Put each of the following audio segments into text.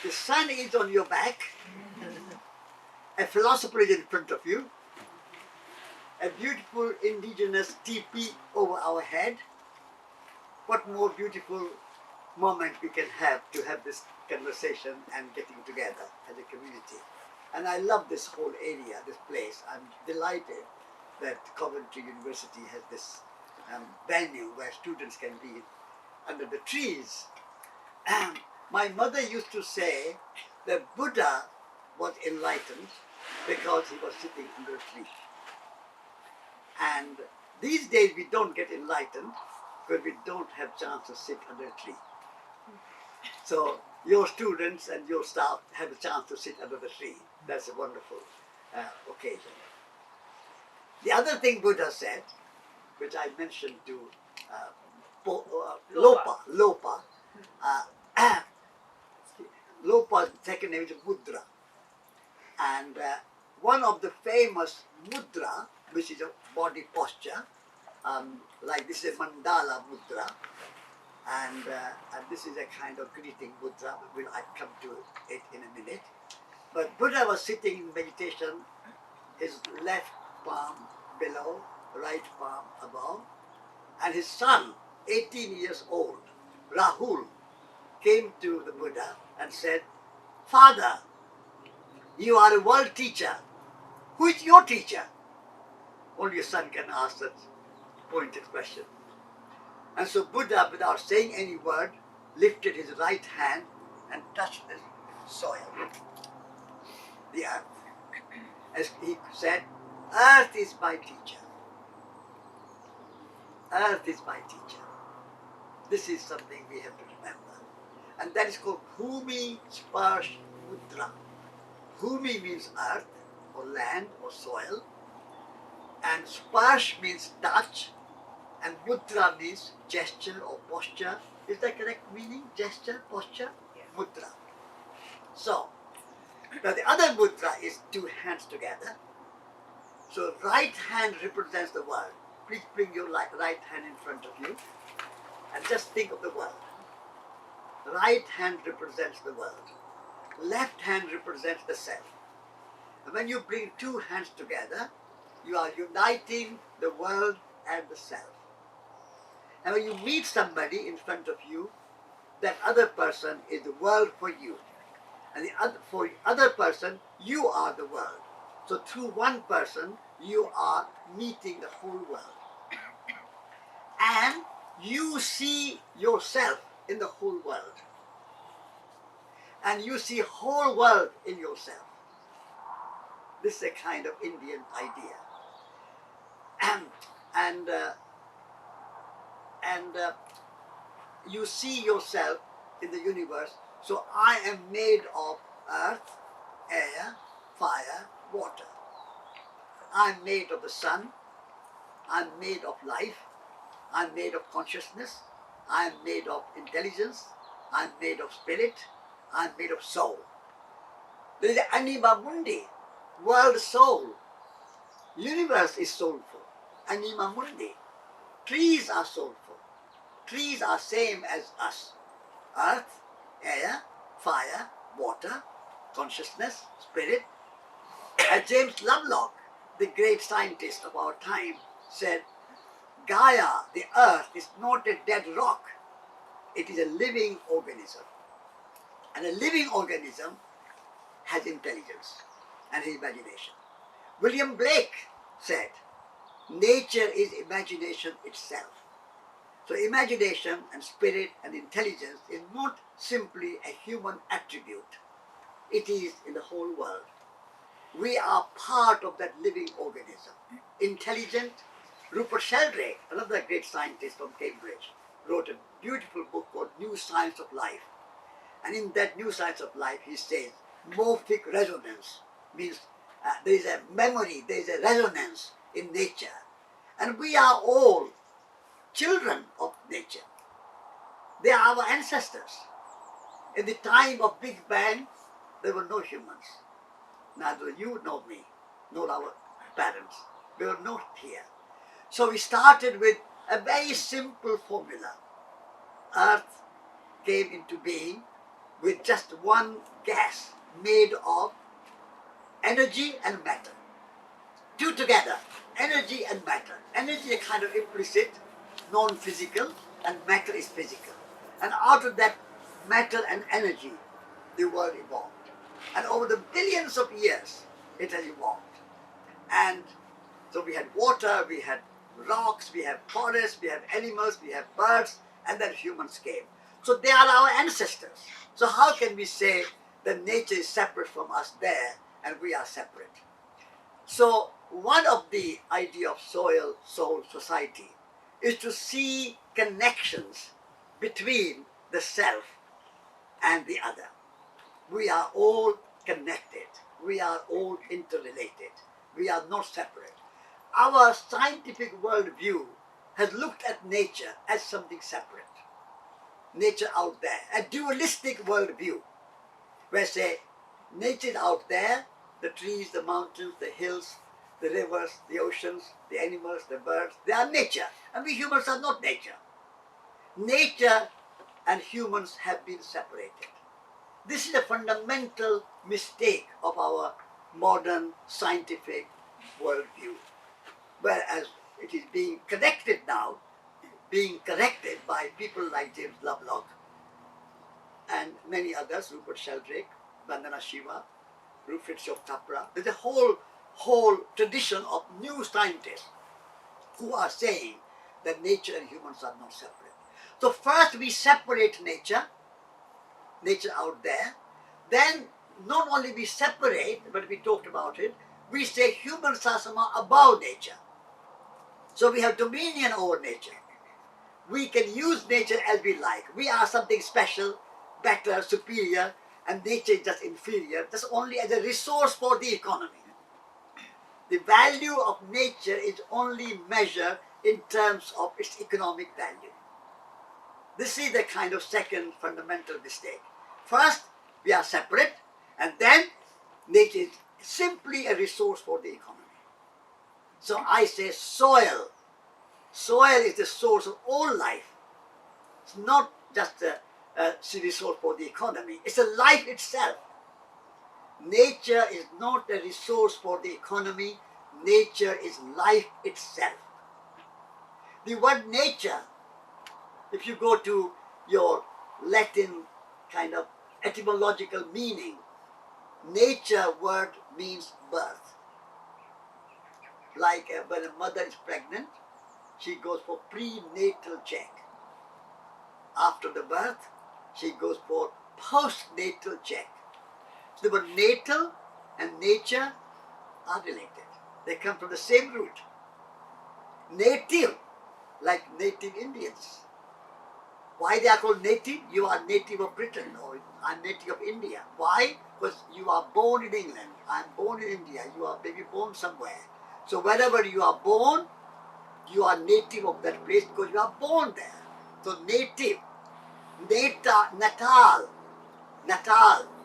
The sun is on your back, a philosopher is in front of you, a beautiful indigenous teepee over our head. What more beautiful moment we can have to have this conversation and getting together as a community. And I love this whole area, this place. I'm delighted that Coventry University has this venue where students can be under the trees. My mother used to say that Buddha was enlightened because he was sitting under a tree. And these days we don't get enlightened because we don't have chance to sit under a tree. So your students and your staff have a chance to sit under the tree. That's a wonderful occasion. The other thing Buddha said, which I mentioned to Lopa, Lopa's second name is Mudra. And one of the famous mudra, which is a body posture, like this is a mandala mudra, and this is a kind of greeting mudra. I'll come to it in a minute. But Buddha was sitting in meditation, his left palm below, right palm above, and his son, 18 years old, Rahul, came to the Buddha and said, "Father, you are a world teacher. Who is your teacher?" Only a son can ask that pointed question. And so Buddha, without saying any word, lifted his right hand and touched the soil, the earth. As he said, "Earth is my teacher. Earth is my teacher." This is something we have to remember. And that is called Bhumi Sparsh Mudra. Bhumi means earth or land or soil, and Sparsh means touch, and Mudra means gesture or posture. Is that correct meaning? Gesture, posture? Yes. Mudra. So, now the other mudra is two hands together. So right hand represents the world. Please bring your right hand in front of you and just think of the world. Right hand represents the world. Left hand represents the self. And when you bring two hands together, you are uniting the world and the self. And when you meet somebody in front of you, that other person is the world for you. And for the other person, you are the world. So through one person, you are meeting the whole world. And you see yourself in the whole world. And you see whole world in yourself. This is a kind of Indian idea. And you see yourself in the universe. So I am made of earth, air, fire, water. I'm made of the sun. I'm made of life. I'm made of consciousness. I'm made of intelligence. I'm made of spirit. I'm made of soul. There is anima mundi, world soul. Universe is soulful. Anima mundi. Trees are soulful. Trees are same as us. Earth, air, fire, water, consciousness, spirit. As James Lovelock, the great scientist of our time, said, Gaia, the earth, is not a dead rock. It is a living organism. And a living organism has intelligence and imagination. William Blake said, nature is imagination itself. So imagination and spirit and intelligence is not simply a human attribute. It is in the whole world. We are part of that living organism. Intelligent. Rupert Sheldrake, another great scientist from Cambridge, wrote a beautiful book called New Science of Life. And in that New Science of Life, he says, morphic resonance means there is a memory, there is a resonance in nature. And we are all children of nature. They are our ancestors. In the time of Big Bang, there were no humans. Neither you nor me, nor our parents. We were not here. So we started with a very simple formula. Earth came into being with just one gas made of energy and matter. Two together, energy and matter. Energy is kind of implicit, non-physical, and matter is physical. And out of that matter and energy, the world evolved. And over the billions of years, it has evolved. And so we had water, we had rocks, we have forests, we have animals, we have birds, and then humans came. So they are our ancestors. So how can we say that nature is separate from us there and we are separate? So one of the idea of soil, soul, society is to see connections between the self and the other. We are all connected. We are all interrelated. We are not separate. Our scientific worldview has looked at nature as something separate. Nature out there, a dualistic worldview, where say nature is out there, the trees, the mountains, the hills, the rivers, the oceans, the animals, the birds, they are nature. And we humans are not nature. Nature and humans have been separated. This is a fundamental mistake of our modern scientific worldview. Whereas it is being corrected now, being corrected by people like James Lovelock and many others, Rupert Sheldrake, Vandana Shiva, Rupert Chopra. There's a whole tradition of new scientists who are saying that nature and humans are not separate. So first we separate nature out there, then not only we separate, but we talked about it, we say humans are somehow above nature. So we have dominion over nature. We can use nature as we like. We are something special, better, superior, and nature is just inferior, just only as a resource for the economy. The value of nature is only measured in terms of its economic value. This is the kind of second fundamental mistake. First, we are separate, and then nature is simply a resource for the economy. So I say soil. Soil is the source of all life. It's not just a resource for the economy. It's a life itself. Nature is not a resource for the economy. Nature is life itself. The word nature, if you go to your Latin kind of etymological meaning, nature word means birth. Like when a mother is pregnant, she goes for prenatal check. After the birth, she goes for postnatal check. So the word natal and nature are related. They come from the same root. Native, like native Indians. Why they are called native? You are native of Britain, or I'm native of India. Why? Because you are born in England. I'm born in India. You are maybe born somewhere. So wherever you are born, you are native of that place because you are born there. So native, Natal,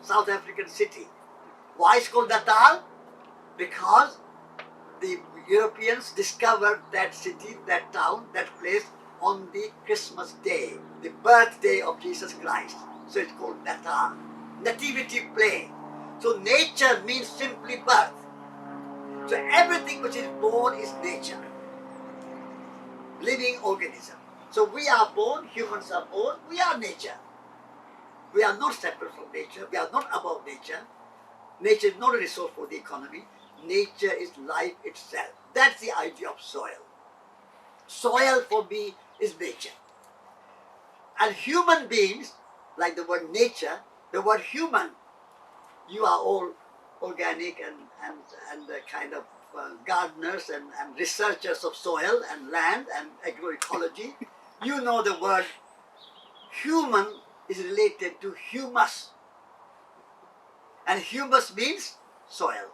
South African city. Why is it called Natal? Because the Europeans discovered that city, that town, that place on the Christmas day, the birthday of Jesus Christ. So it's called Natal. Nativity play. So nature means simply birth. So everything which is born is nature. Living organism. So we are born, humans are born, we are nature. We are not separate from nature, we are not above nature. Nature is not a resource for the economy. Nature is life itself. That's the idea of soil. Soil for me is nature. And human beings, like the word nature, the word human, you are all organic and kind of gardeners and researchers of soil and land and agroecology. You know the word human is related to humus. And humus means soil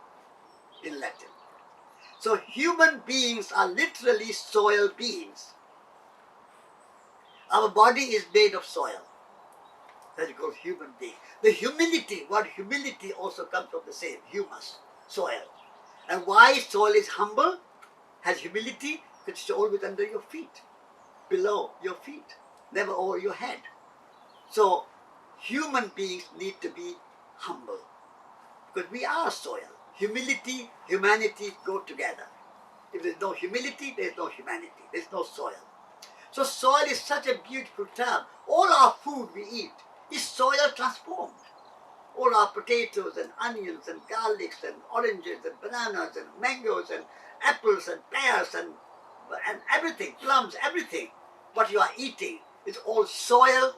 in Latin. So human beings are literally soil beings. Our body is made of soil. That is called human being. The humility, word humility also comes from the same, humus, soil. And why soil is humble, has humility? Because it's always under your feet, below your feet, never over your head. So human beings need to be humble. Because we are soil. Humility, humanity go together. If there's no humility, there's no humanity. There's no soil. So soil is such a beautiful term. All our food we eat is soil transformed. All our potatoes and onions and garlics and oranges and bananas and mangoes and apples and pears and everything, plums, everything, what you are eating is all soil.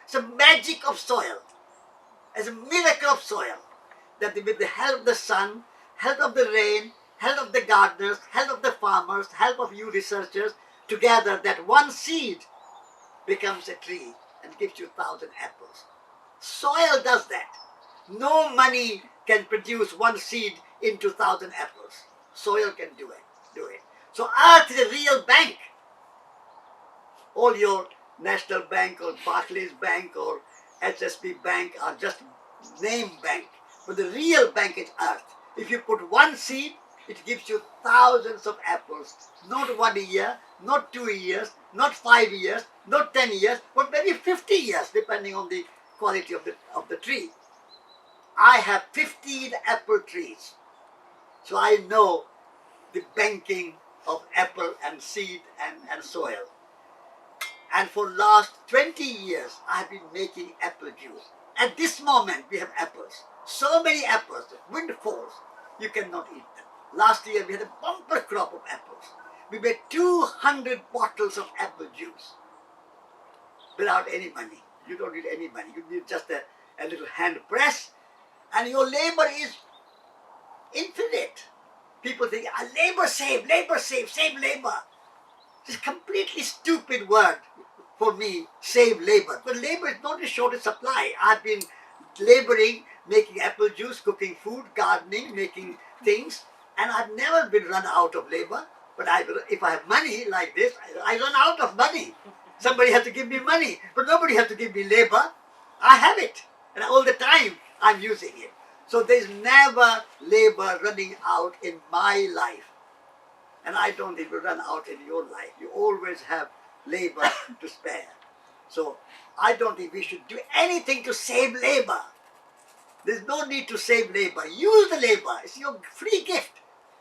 It's a magic of soil. It's a miracle of soil. That with the help of the sun, help of the rain, help of the gardeners, help of the farmers, help of you researchers, together that one seed becomes a tree and gives you 1,000 apples. Soil does that. No money can produce one seed into 1,000 apples. Soil can do it. So earth is a real bank. All your National Bank or Barclays Bank or HSB Bank are just name bank. But the real bank is earth. If you put one seed, it gives you thousands of apples. Not 1 year, not 2 years, not 5 years, not 10 years, but maybe 50 years, depending on the quality of the tree. I have 15 apple trees. So I know the banking of apple and seed and soil. And for last 20 years, I have been making apple juice. At this moment, we have apples. So many apples, wind falls, you cannot eat them. Last year, we had a bumper crop of apples. We made 200 bottles of apple juice without any money. You don't need any money. You need just a little hand press, and your labor is infinite. People think, save labor. It's a completely stupid word for me, save labor. But labor is not a shortage supply. I've been laboring, making apple juice, cooking food, gardening, making things, and I've never been run out of labor. But if I have money like this, I run out of money. Somebody has to give me money, but nobody has to give me labor. I have it, and all the time I'm using it. So there's never labor running out in my life. And I don't think it will run out in your life. You always have labor to spare. So I don't think we should do anything to save labor. There's no need to save labor. Use the labor. It's your free gift.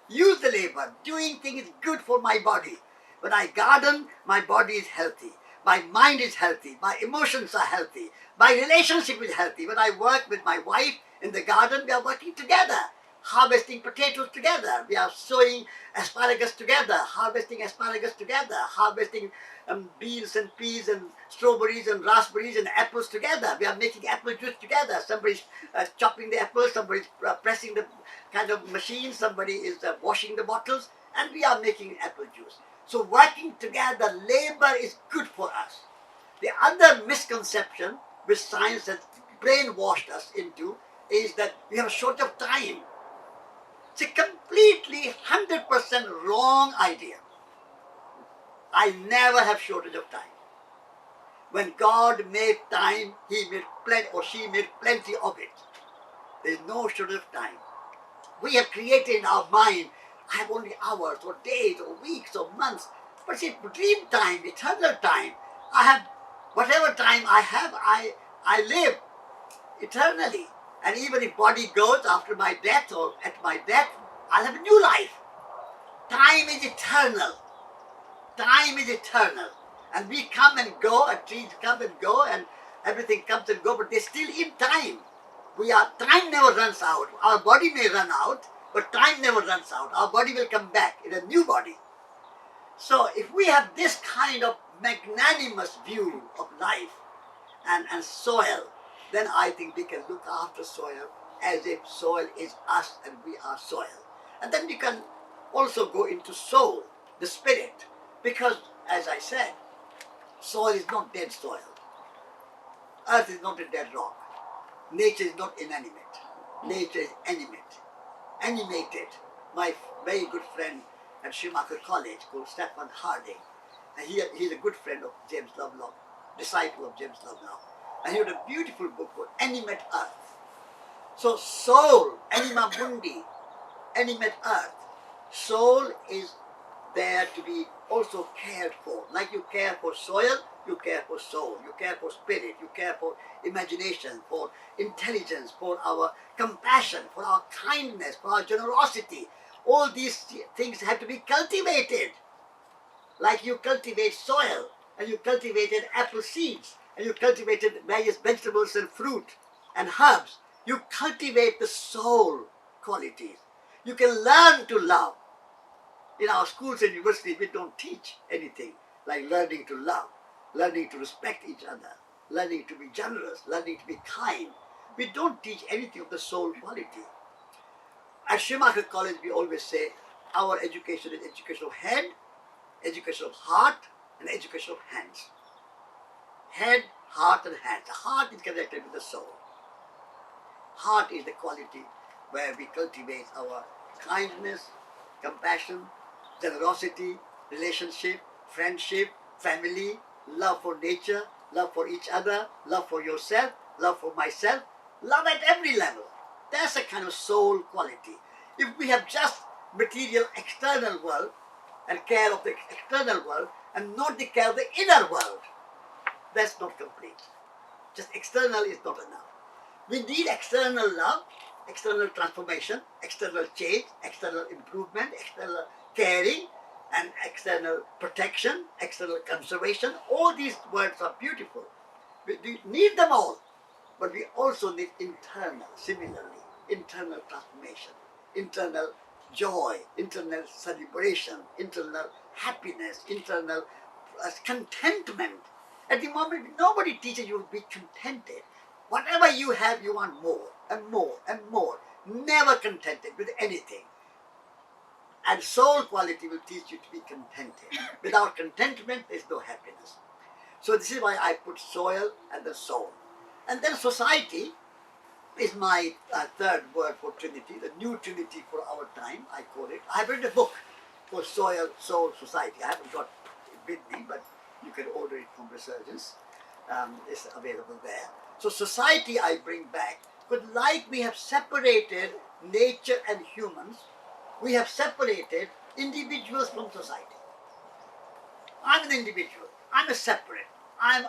Use the labor. Doing things is good for my body. When I garden, my body is healthy. My mind is healthy. My emotions are healthy. My relationship is healthy. When I work with my wife in the garden, we are working together. Harvesting potatoes together. We are sowing asparagus together, harvesting asparagus together, harvesting beans and peas and strawberries and raspberries and apples together. We are making apple juice together. Somebody's chopping the apples, somebody's pressing the kind of machine, somebody is washing the bottles, and we are making apple juice. So working together, labor is good for us. The other misconception which science has brainwashed us into is that we have a shortage of time. It's a completely 100% wrong idea. I never have shortage of time. When God made time, He made plenty, or she made plenty of it. There is no shortage of time. We have created in our mind, I have only hours or days or weeks or months. But it's dream time, eternal time. I have whatever time I have, I live eternally. And even if body goes after my death or at my death, I'll have a new life. Time is eternal. Time is eternal. And we come and go, and trees come and go, and everything comes and goes, but they're still in time. Time never runs out. Our body may run out, but time never runs out. Our body will come back in a new body. So if we have this kind of magnanimous view of life and soil, then I think we can look after soil as if soil is us and we are soil. And then we can also go into soul, the spirit, because as I said, soil is not dead soil. Earth is not a dead rock. Nature is not inanimate. Nature is animated. My very good friend at Schumacher College called Stephen Harding, and he's a good friend of James Lovelock, disciple of James Lovelock. And he wrote a beautiful book called Animate Earth. So soul, anima mundi, animate earth. Soul is there to be also cared for. Like you care for soil, You care for soul, you care for spirit, you care for imagination, for intelligence, for our compassion, for our kindness, for our generosity. All these things have to be cultivated. Like you cultivate soil, and you cultivated apple seeds, and you cultivated various vegetables and fruit and herbs. You cultivate the soul qualities. You can learn to love. In our schools and universities, we don't teach anything like learning to love, learning to respect each other, learning to be generous, learning to be kind. We don't teach anything of the soul quality. At Schumacher College, we always say our education is education of head, education of heart, and education of hands. Head, heart, and hands. The heart is connected with the soul. Heart is the quality where we cultivate our kindness, compassion, generosity, relationship, friendship, family, love for nature, love for each other, love for yourself, love for myself, love at every level. That's a kind of soul quality. If we have just material external world and care of the external world and not the care of the inner world, that's not complete. Just external is not enough. We need external love, external transformation, external change, external improvement, external caring, and external protection, external conservation. All these words are beautiful. We need them all, but we also need internal, similarly, internal transformation, internal joy, internal celebration, internal happiness, internal contentment. At the moment, nobody teaches you to be contented. Whatever you have, you want more and more and more. Never contented with anything. And soul quality will teach you to be contented. Without contentment, there is no happiness. So this is why I put soil and the soul. And then society is my third word for Trinity, the new Trinity for our time, I call it. I have written a book for soil, soul, society. I haven't got it with me, but you can order it from Resurgence. It's available there. So society I bring back, but like we have separated nature and humans, we have separated individuals from society. I'm an individual. I'm a separate. I'm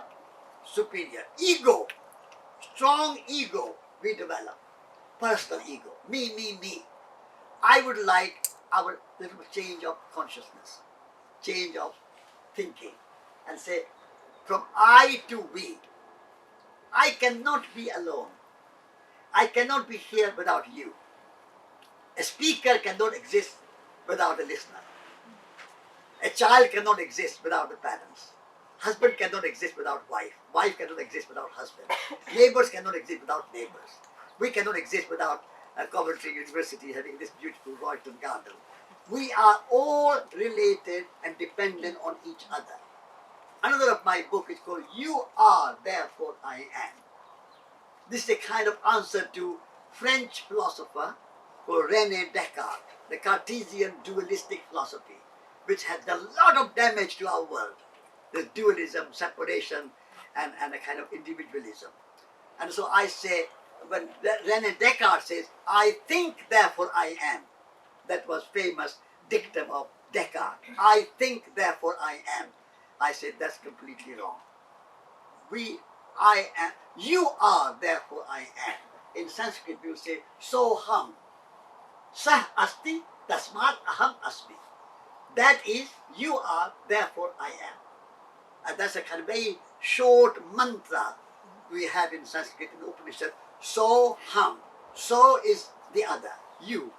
superior. Ego, strong ego we develop. Personal ego. Me, me, me. I would like our little change of consciousness, change of thinking, and say, from I to we. I cannot be alone. I cannot be here without you. A speaker cannot exist without a listener. A child cannot exist without the parents. Husband cannot exist without wife. Wife cannot exist without husband. Neighbors cannot exist without neighbors. We cannot exist without Coventry University having this beautiful Royton garden. We are all related and dependent on each other. Another of my book is called You Are, Therefore I Am. This is a kind of answer to French philosopher called René Descartes, the Cartesian dualistic philosophy, which has done a lot of damage to our world. The dualism, separation, and a kind of individualism. And so I say, when René Descartes says, I think, therefore I am, that was famous dictum of Descartes. I think, therefore I am. I said, that's completely wrong. I am, you are, therefore I am. In Sanskrit, we will say, soham. Sah asti, tasmat aham asmi. That is, you are, therefore I am. And that's a kind of very short mantra we have in Sanskrit in the Upanishad. Soham. So is the other, you.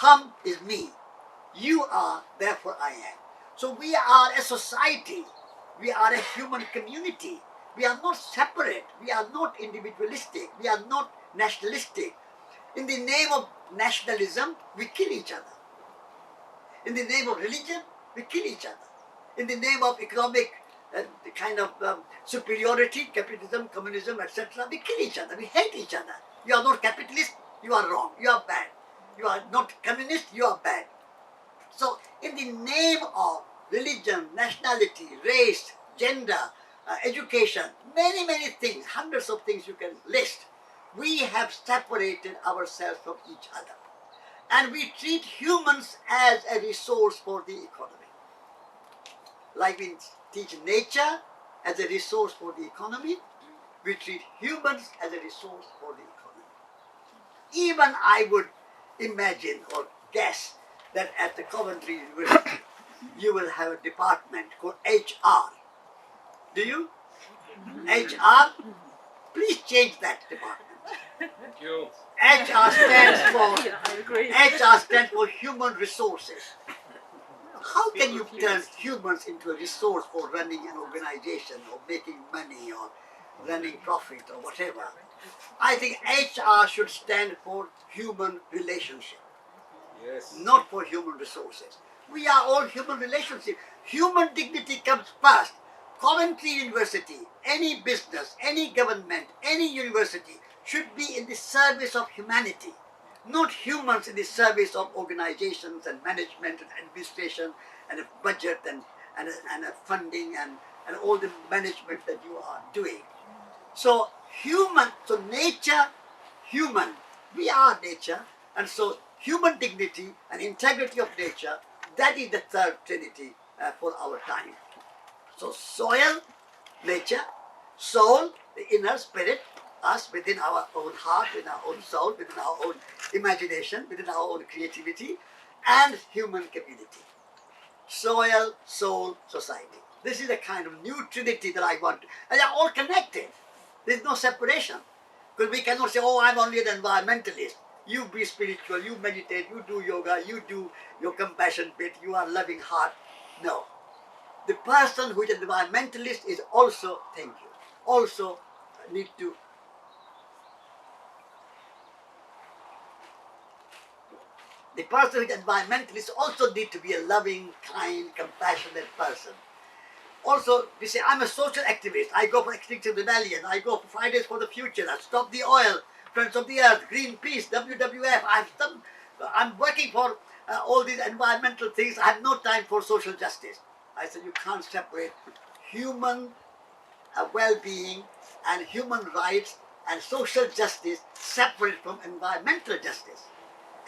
Ham is me. You are, therefore I am. So we are a society. We are a human community. We are not separate. We are not individualistic. We are not nationalistic. In the name of nationalism, we kill each other. In the name of religion, we kill each other. In the name of economic kind of superiority, capitalism, communism, etc., we kill each other. We hate each other. You are not capitalist, you are wrong. You are bad. You are not communist, you are bad. So, in the name of religion, nationality, race, gender, education, many, many things, hundreds of things you can list, we have separated ourselves from each other. And we treat humans as a resource for the economy. Like we teach nature as a resource for the economy. We treat humans as a resource for the economy. Even I would imagine or guess that at the Coventry University, you will have a department called HR. Do you? HR? Please change that department. Thank you. HR stands for Yeah, I agree. HR stands for human resources. How can you turn humans into a resource for running an organization or making money or running profit or whatever? I think HR should stand for human relationship, Yes. not for human resources. We are all human relationship. Human dignity comes first. Coventry University, any business, any government, any university should be in the service of humanity, not humans in the service of organizations and management and administration and a budget and a funding and all the management that you are doing. So nature, human, we are nature, and so human dignity and integrity of nature, that is the third trinity for our time. So soil, nature, soul, the inner spirit, us within our own heart, within our own soul, within our own imagination, within our own creativity, and human community. Soil, soul, society. This is a kind of new trinity that I want. And they are all connected. There's no separation. Because we cannot say, oh, I'm only an environmentalist. You be spiritual, you meditate, you do yoga, you do your compassion bit, you are loving heart. No. The person who is an environmentalist is also, thank you, also need to the person who is environmentalist also need to be a loving, kind, compassionate person. Also, we say, I'm a social activist. I go for Extinction Rebellion. I go for Fridays for the Future. I stop the oil, Friends of the Earth, Greenpeace, WWF. I'm working for all these environmental things. I have no time for social justice. I said, you can't separate human well-being and human rights and social justice separate from environmental justice.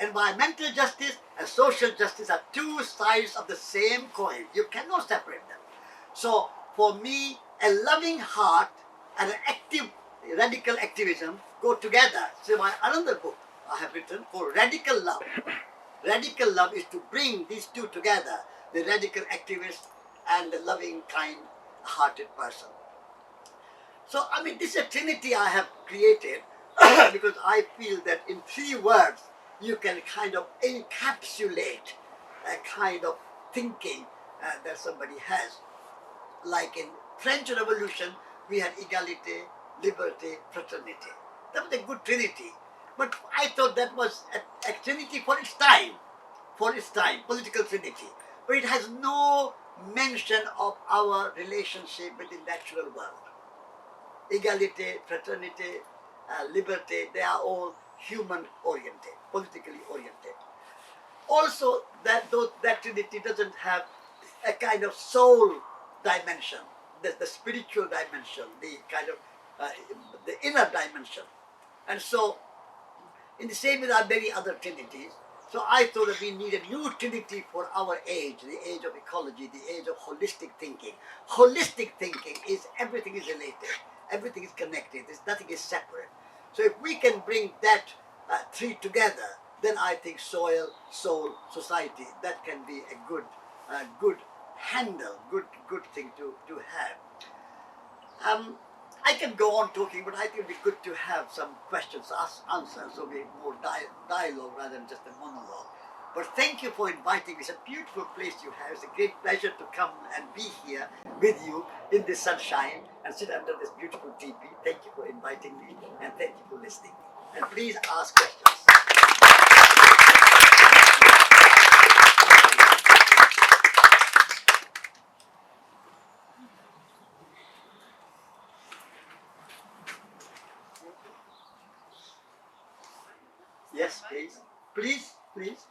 Environmental justice and social justice are two sides of the same coin. You cannot separate them. So for me, a loving heart and an active radical activism go together. So my another book I have written called Radical Love. Radical love is to bring these two together, the radical activist and the loving, kind-hearted person. So I mean, this is a trinity I have created because I feel that in 3 words you can kind of encapsulate a kind of thinking that somebody has. Like in French Revolution, we had equality, liberty, fraternity. That was a good trinity. But I thought that was a trinity for its time, political trinity. But it has no mention of our relationship with the natural world. Equality, fraternity, liberty, they are all human-oriented, politically oriented. Also, that trinity doesn't have a kind of soul dimension, the spiritual dimension, the kind of the inner dimension. And so, in the same way, there are many other trinities. So I thought that we need a new trinity for our age, the age of ecology, the age of holistic thinking. Holistic thinking is everything is related, everything is connected, nothing is separate. So if we can bring that 3 together, then I think soil, soul, society, that can be a good handle, good thing to have. I can go on talking, but I think it would be good to have some questions, answers, so we more dialogue rather than just a monologue. But thank you for inviting me. It's a beautiful place you have. It's a great pleasure to come and be here with you in the sunshine and sit under this beautiful teepee. Thank you for inviting me and thank you for listening. And please ask questions. Yes, please. Please.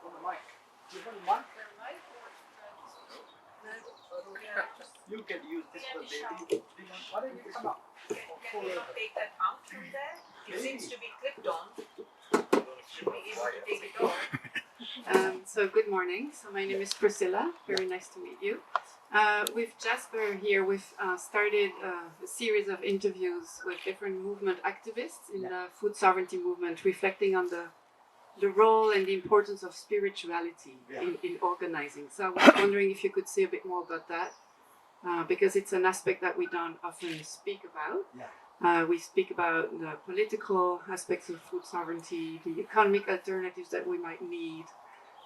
On the mic. You want the mic? You can use this one, baby. Why don't you come up? Can we not take that out from there? It seems to be clipped on. Should be able to take it off. So good morning. So my name is Priscilla. Very nice to meet you. With Jasper here, we've started a series of interviews with different movement activists in the food sovereignty movement, reflecting on the role and the importance of spirituality in organizing. So I was wondering if you could say a bit more about that, because it's an aspect that we don't often speak about. We speak about the political aspects of food sovereignty, the economic alternatives that we might need,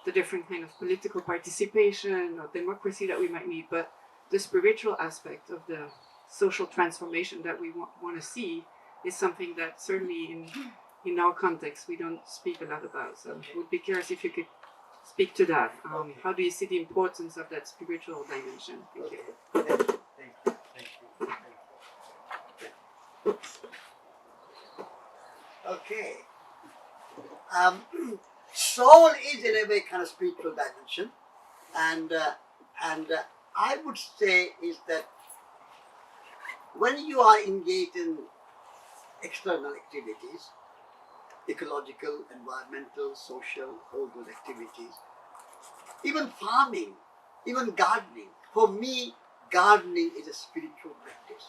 the different kind of political participation or democracy that we might need, but the spiritual aspect of the social transformation that we want to see is something that certainly in our context we don't speak a lot about. So I would be curious if you could speak to that. How do you see the importance of that spiritual dimension? Thank you. Okay. Soul is in a way kind of spiritual dimension, and I would say is that when you are engaged in external activities, ecological, environmental, social, all those activities, even farming, even gardening. For me, gardening is a spiritual practice.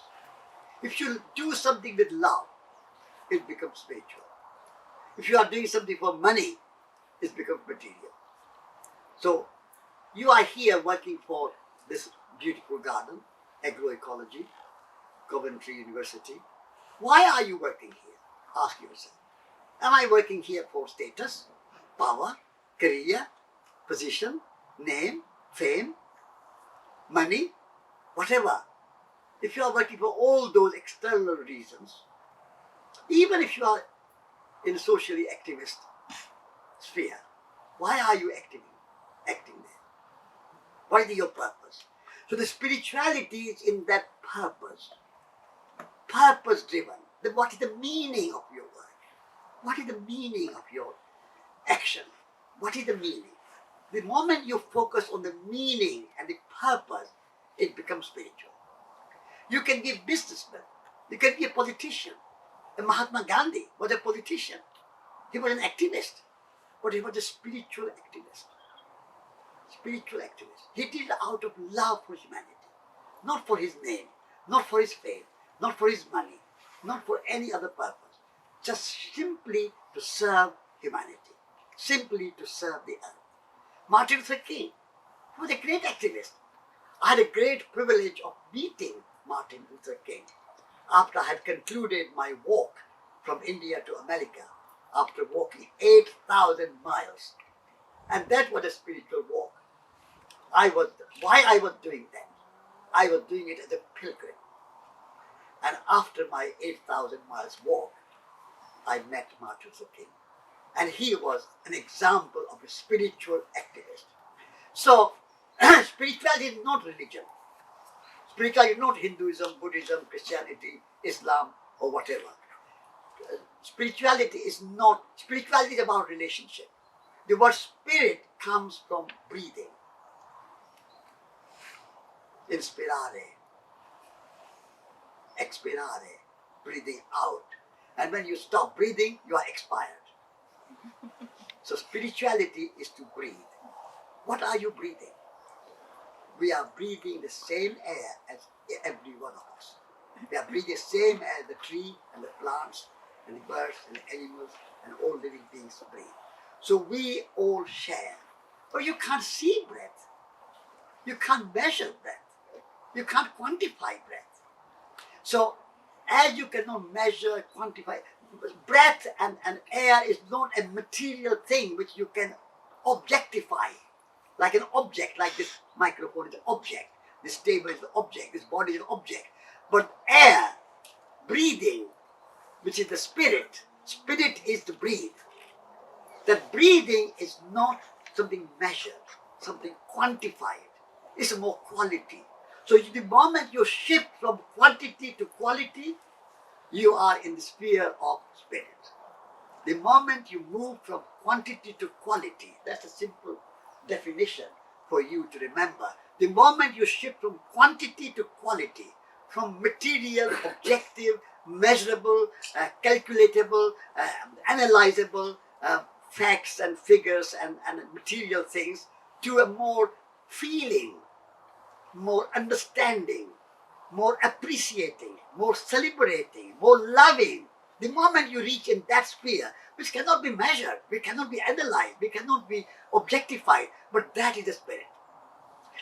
If you do something with love, it becomes spiritual. If you are doing something for money, it becomes material. So you are here working for this beautiful garden, Agroecology, Coventry University. Why are you working here? Ask yourself. Am I working here for status, power, career, position, name, fame, money, whatever? If you are working for all those external reasons, even if you are in a socially activist sphere, why are you acting there? What is your purpose? So the spirituality is in that purpose driven. Then what is the meaning of your work? What is the meaning of your action? What is the meaning? The moment you focus on the meaning and the purpose, it becomes spiritual. You can be a businessman. You can be a politician. Mahatma Gandhi was a politician. He was an activist, but he was a spiritual activist. Spiritual activist. He did it out of love for humanity, not for his name, not for his fame, not for his money, not for any other purpose, just simply to serve humanity, simply to serve the earth. Martin Luther King, he was a great activist. I had a great privilege of meeting Martin Luther King after I had concluded my walk from India to America, after walking 8,000 miles. And that was a spiritual walk. Why I was doing that? I was doing it as a pilgrim. And after my 8,000 miles walk, I met Martin Luther King. And he was an example of a spiritual activist. So, spirituality is not religion. Spirituality is not Hinduism, Buddhism, Christianity, Islam, or whatever. Spirituality is about relationship. The word spirit comes from breathing. Inspirare, expirare, breathing out. And when you stop breathing, you are expired. So spirituality is to breathe. What are you breathing? We are breathing the same air as every one of us. We are breathing the same air as the tree and the plants and the birds and the animals and all living beings breathe. So we all share. But you can't see breath. You can't measure breath. You can't quantify breath. So as you cannot measure, quantify, breath and air is not a material thing which you can objectify. Like an object, like this microphone is an object, this table is an object, this body is an object. But air, breathing, which is the spirit is to breathe. That breathing is not something measured, something quantified. It's more quality. So the moment you shift from quantity to quality, you are in the sphere of spirit. The moment you move from quantity to quality, that's a simple definition for you to remember. The moment you shift from quantity to quality, from material, objective, measurable, calculatable, analyzable facts and figures and material things to a more feeling, more understanding, more appreciating, more celebrating, more loving. The moment you reach in that sphere, which cannot be measured, we cannot be analyzed, we cannot be objectified, but that is the spirit.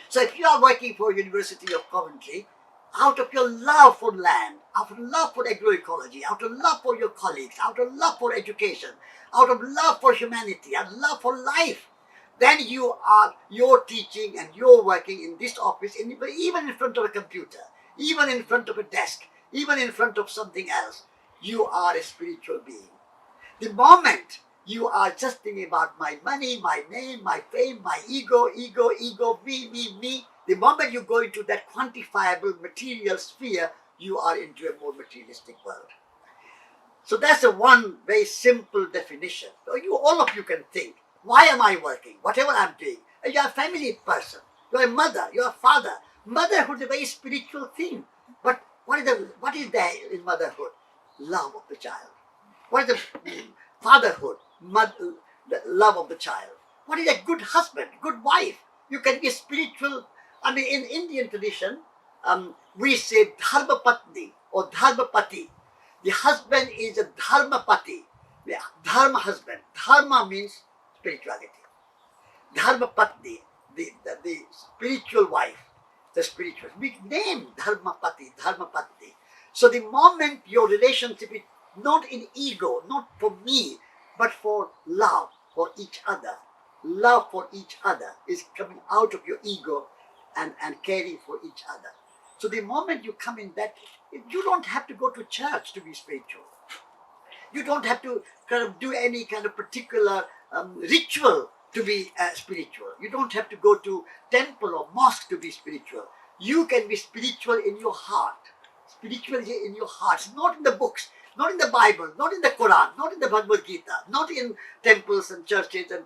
So if you are working for University of Coventry, out of your love for land, out of love for agroecology, out of love for your colleagues, out of love for education, out of love for humanity, and love for life, then you're teaching and you're working in this office, even in front of a computer, even in front of a desk, even in front of something else, you are a spiritual being. The moment you are just thinking about my money, my name, my fame, my ego, me, the moment you go into that quantifiable material sphere, you are into a more materialistic world. So that's a one very simple definition. So all of you can think, why am I working? Whatever I'm doing. You're a family person. You're a mother. You're a father. Motherhood is a very spiritual thing. But what is there in motherhood? Love of the child. What is the fatherhood? The love of the child. What is a good husband, good wife? You can be spiritual. I mean, in Indian tradition, we say dharma patni or dharma pati. The husband is a dharma pati, the dharma husband. Dharma means spirituality. Dharma patni, the spiritual wife, the spiritual. We name dharma pati, dharma patni. So the moment your relationship is not in ego, not for me, but for love for each other. Love for each other is coming out of your ego and caring for each other. So the moment you come in that, you don't have to go to church to be spiritual. You don't have to kind of do any kind of particular ritual to be spiritual. You don't have to go to temple or mosque to be spiritual. You can be spiritual in your heart. Spirituality in your heart, not in the books, not in the Bible, not in the Quran, not in the Bhagavad Gita, not in temples and churches and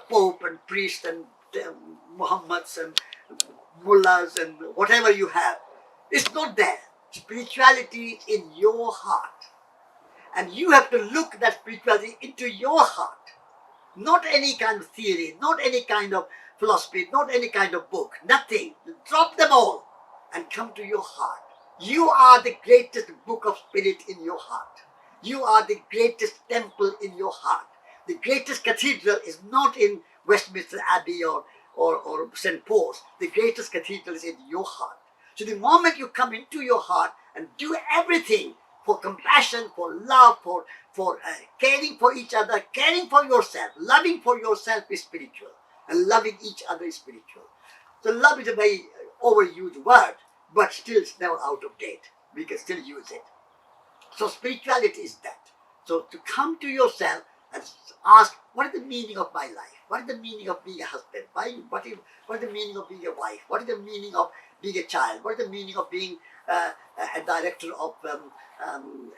Pope and priest and Muhammads and mullahs and whatever you have. It's not there. Spirituality is in your heart. And you have to look that spirituality into your heart. Not any kind of theory, not any kind of philosophy, not any kind of book, nothing. Drop them all and come to your heart. You are the greatest book of spirit in your heart. You are the greatest temple in your heart. The greatest cathedral is not in Westminster Abbey or St. Paul's. The greatest cathedral is in your heart. So the moment you come into your heart and do everything for compassion, for love, for caring for each other, caring for yourself, loving for yourself is spiritual. And loving each other is spiritual. So love is a very overused word, but still it's never out of date. We can still use it. So spirituality is that. So to come to yourself and ask, what is the meaning of my life? What is the meaning of being a husband? What is the meaning of being a wife? What is the meaning of being a child? What is the meaning of being a director of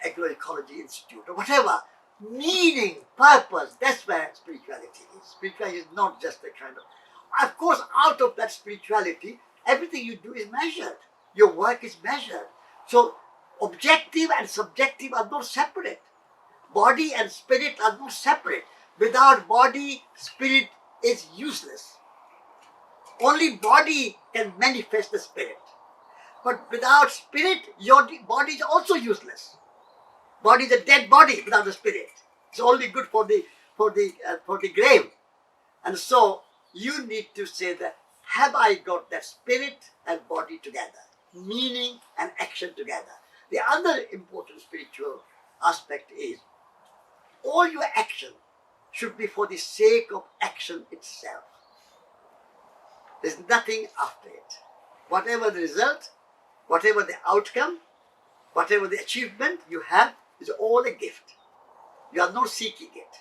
Agroecology Institute or whatever? Meaning, purpose, that's where spirituality is. Spirituality is not just a kind of course, out of that spirituality, everything you do is measured. Your work is measured. So objective and subjective are not separate. Body and spirit are not separate. Without body, spirit is useless. Only body can manifest the spirit. But without spirit, your body is also useless. Body is a dead body without a spirit. It's only good for the grave. And so you need to say that, have I got that spirit and body together? Meaning and action together. The other important spiritual aspect is all your action should be for the sake of action itself. There's nothing after it. Whatever the result, whatever the outcome, whatever the achievement you have is all a gift. You are not seeking it.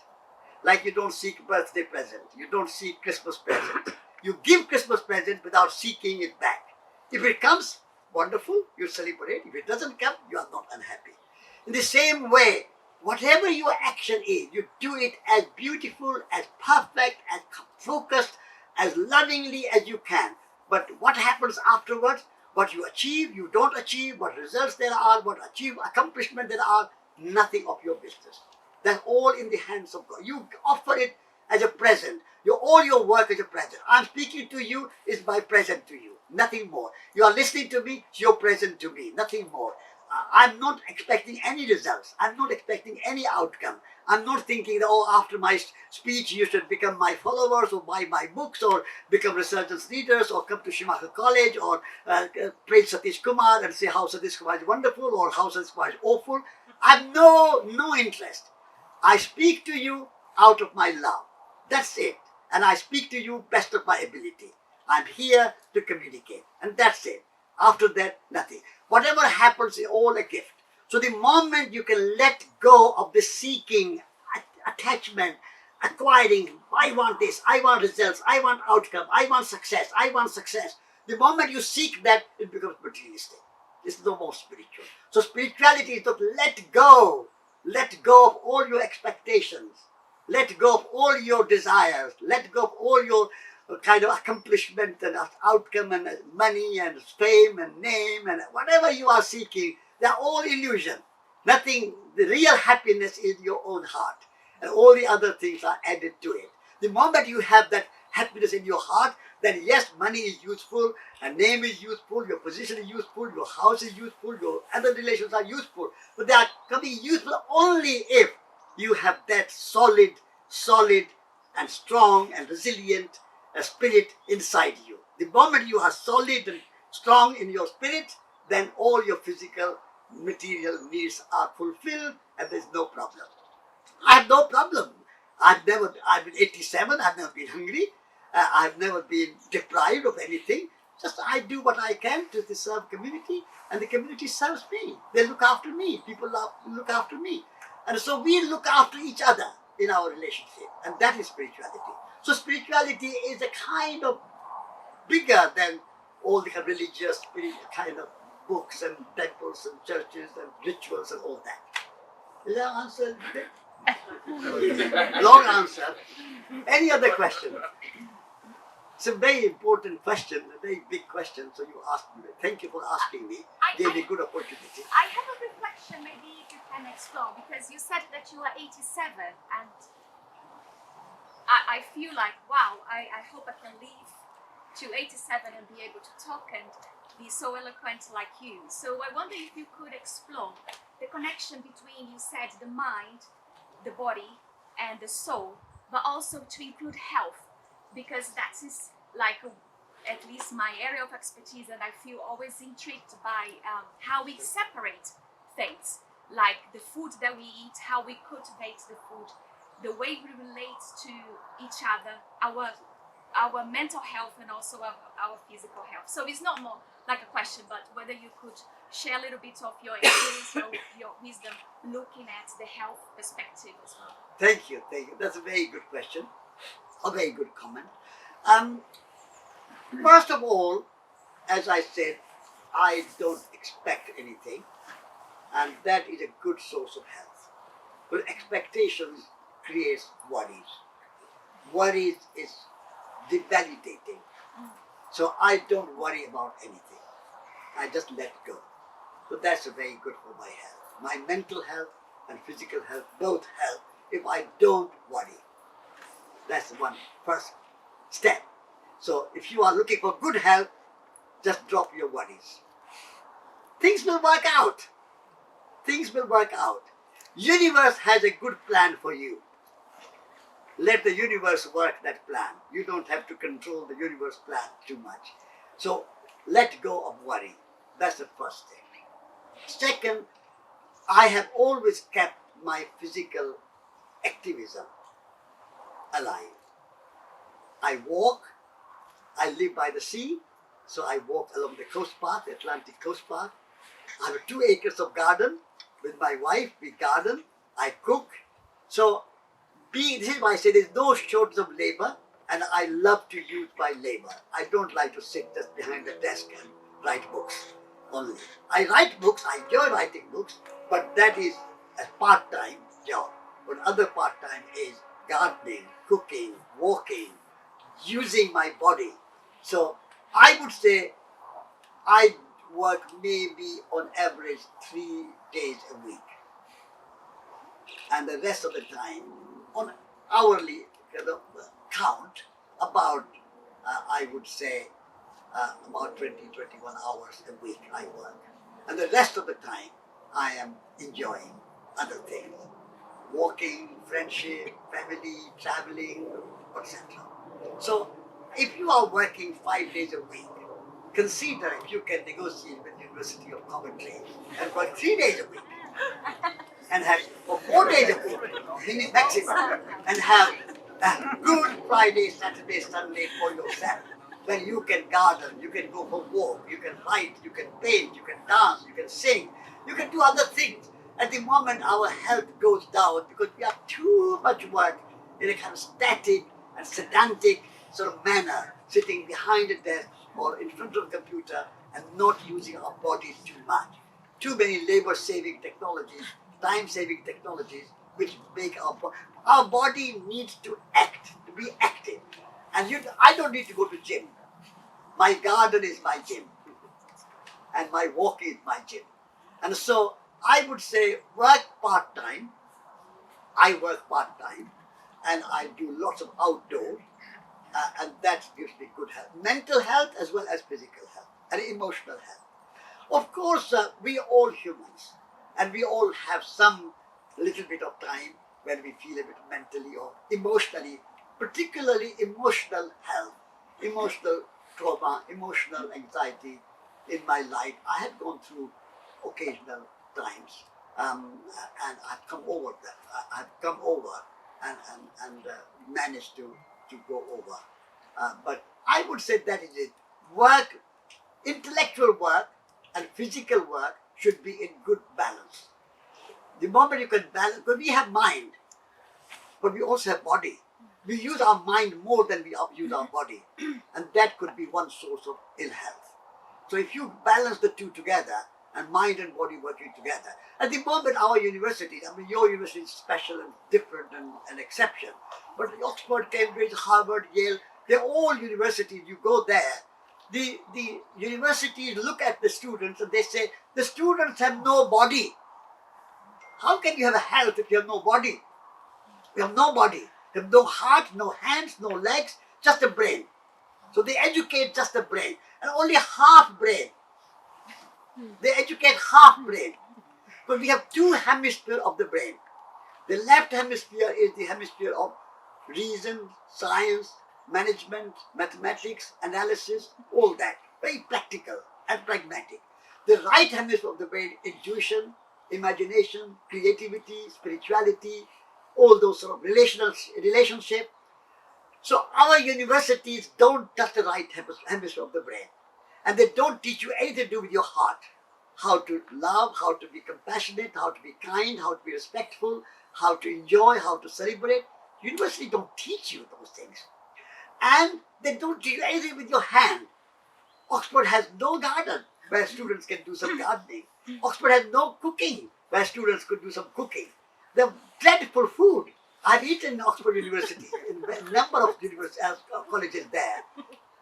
Like you don't seek birthday present. You don't seek Christmas present. You give Christmas present without seeking it back. If it comes, wonderful, you celebrate. If it doesn't come, you are not unhappy. In the same way, whatever your action is, you do it as beautiful, as perfect, as focused, as lovingly as you can. But what happens afterwards, what you achieve, you don't achieve, what results there are, what accomplishment there are, nothing of your business. That's all in the hands of God. You offer it as a present. All your work is a present. I'm speaking to you is my present to you. nothing more. You are listening to me, you're present to me, nothing more. I'm not expecting any results. I'm not expecting any outcome. I'm not thinking that, oh, after my speech, you should become my followers or buy my books or become researchers leaders or come to Shimaka College or praise Satish Kumar and say how Satish Kumar is wonderful or how Satish Kumar is awful. I have no interest. I speak to you out of my love. That's it. And I speak to you best of my ability. I'm here to communicate. And that's it. After that, nothing. Whatever happens is all a gift. So the moment you can let go of the seeking, attachment, acquiring, I want this, I want results, I want outcome, I want success, I want success. The moment you seek that, it becomes materialistic. It's no more spiritual. So spirituality is to let go. Let go of all your expectations. Let go of all your desires. Let go of all your kind of accomplishment and outcome and money and fame and name and whatever you are seeking. They're all illusion. Nothing, the real happiness is your own heart. And all the other things are added to it. The moment you have that happiness in your heart, then yes, money is useful, a name is useful, your position is useful, your house is useful, your other relations are useful. But they are coming useful only if you have that solid and strong and resilient spirit inside you. The moment you are solid and strong in your spirit, then all your physical, material needs are fulfilled and there's no problem. I have no problem. I've been 87, I've never been hungry, I've never been deprived of anything. Just I do what I can to serve community, and the community serves me. They look after me. People look after me. And so we look after each other in our relationship, and that is spirituality. So spirituality is a kind of bigger than all the religious kind of books and temples and churches and rituals and all that. Is that answer? Long answer. Any other question? It's a very important question, a very big question. So you asked me. Thank you for asking me. Gave me a good opportunity. I have a reflection, maybe you can explore, because you said that you are 87, and I feel like, wow, I hope I can live to 87 and be able to talk and be so eloquent like you. So I wonder if you could explore the connection between, you said, the mind, the body, and the soul, but also to include health, because that is like at least my area of expertise, and I feel always intrigued by how we separate things, like the food that we eat, how we cultivate the food, the way we relate to each other, our mental health, and also our physical health. So it's not more like a question, but whether you could share a little bit of your experience or your wisdom looking at the health perspective as well. Thank you. That's a very good question. A very good comment. First of all, as I said, I don't expect anything, and that is a good source of health. But expectations creates worries. Worries is debilitating. So I don't worry about anything. I just let go. So that's very good for my health. My mental health and physical health both help if I don't worry. That's one first step. So if you are looking for good health, just drop your worries. Things will work out. Things will work out. Universe has a good plan for you. Let the universe work that plan. You don't have to control the universe plan too much. So let go of worry. That's the first thing. Second, I have always kept my physical activism alive. I walk, I live by the sea, so I walk along the coast path, the Atlantic coast path. I have 2 acres of garden. With my wife, we garden, I cook. So this is why I say there's no shortage of labor, and I love to use my labor. I don't like to sit just behind the desk and write books only. I write books, I enjoy writing books, but that is a part-time job. But other part-time is gardening, cooking, walking, using my body. So I would say I work maybe on average 3 days a week. And the rest of the time, on hourly count, about, I would say, about 20, 21 hours a week I work. And the rest of the time I am enjoying other things. Walking, friendship, family, traveling, etc. So if you are working 5 days a week, consider if you can negotiate with the University of Coventry and work 3 days a week and have or 4 days a week, meaning maximum, and have a good Friday, Saturday, Sunday for yourself. When you can garden, you can go for walk, you can write, you can paint, you can dance, you can sing, you can do other things. At the moment, our health goes down because we have too much work in a kind of static and sedantic sort of manner, sitting behind a desk or in front of a computer and not using our bodies too much. Too many labor-saving technologies, time-saving technologies, which make our body needs to act, to be active. And I don't need to go to gym. My garden is my gym, and my walk is my gym. And so I would say work part-time. I work part-time, and I do lots of outdoors, and that gives me good health. Mental health as well as physical health and emotional health. Of course, we are all humans, and we all have some little bit of time when we feel a bit mentally or emotionally, particularly emotional health, emotional trauma, emotional anxiety in my life. I have gone through occasional times, and I've come over that. I've come over and managed to go over. But I would say that is it. Work, intellectual work and physical work should be in good balance. The moment you can balance, because we have mind, but we also have body. We use our mind more than we use our body, and that could be one source of ill health. So if you balance the two together, and mind and body working together, at the moment our universities, I mean your university is special and different and an exception, but Oxford, Cambridge, Harvard, Yale, they're all universities. You go there, the universities look at the students and they say, the students have no body. How can you have a health if you have no body? You have no body. You have no heart, no hands, no legs, just a brain. So they educate just the brain, and only half brain. They educate half brain. But we have two hemispheres of the brain. The left hemisphere is the hemisphere of reason, science, management, mathematics, analysis, all that. Very practical and pragmatic. The right hemisphere of the brain, intuition, imagination, creativity, spirituality, all those sort of relationship. So our universities don't touch the right hemisphere of the brain. And they don't teach you anything to do with your heart. How to love, how to be compassionate, how to be kind, how to be respectful, how to enjoy, how to celebrate. Universities don't teach you those things. And they don't teach you anything with your hand. Oxford has no garden where students can do some gardening. Oxford has no cooking where students could do some cooking. They have dreadful food. I've eaten in Oxford University, in a number of colleges there.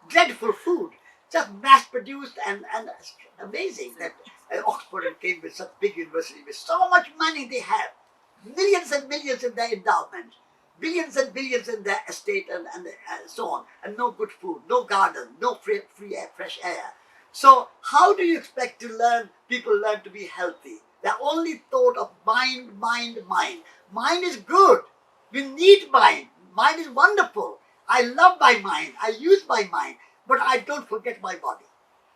Dreadful food. Just mass-produced and amazing that Oxford and Cambridge, such big universities, with so much money they have, millions and millions in their endowment, billions and billions in their estate and so on, and no good food, no garden, no free air, fresh air. So how do you expect to people learn to be healthy? They're only thought of mind, mind, mind. Mind is good. We need mind. Mind is wonderful. I love my mind. I use my mind. But I don't forget my body.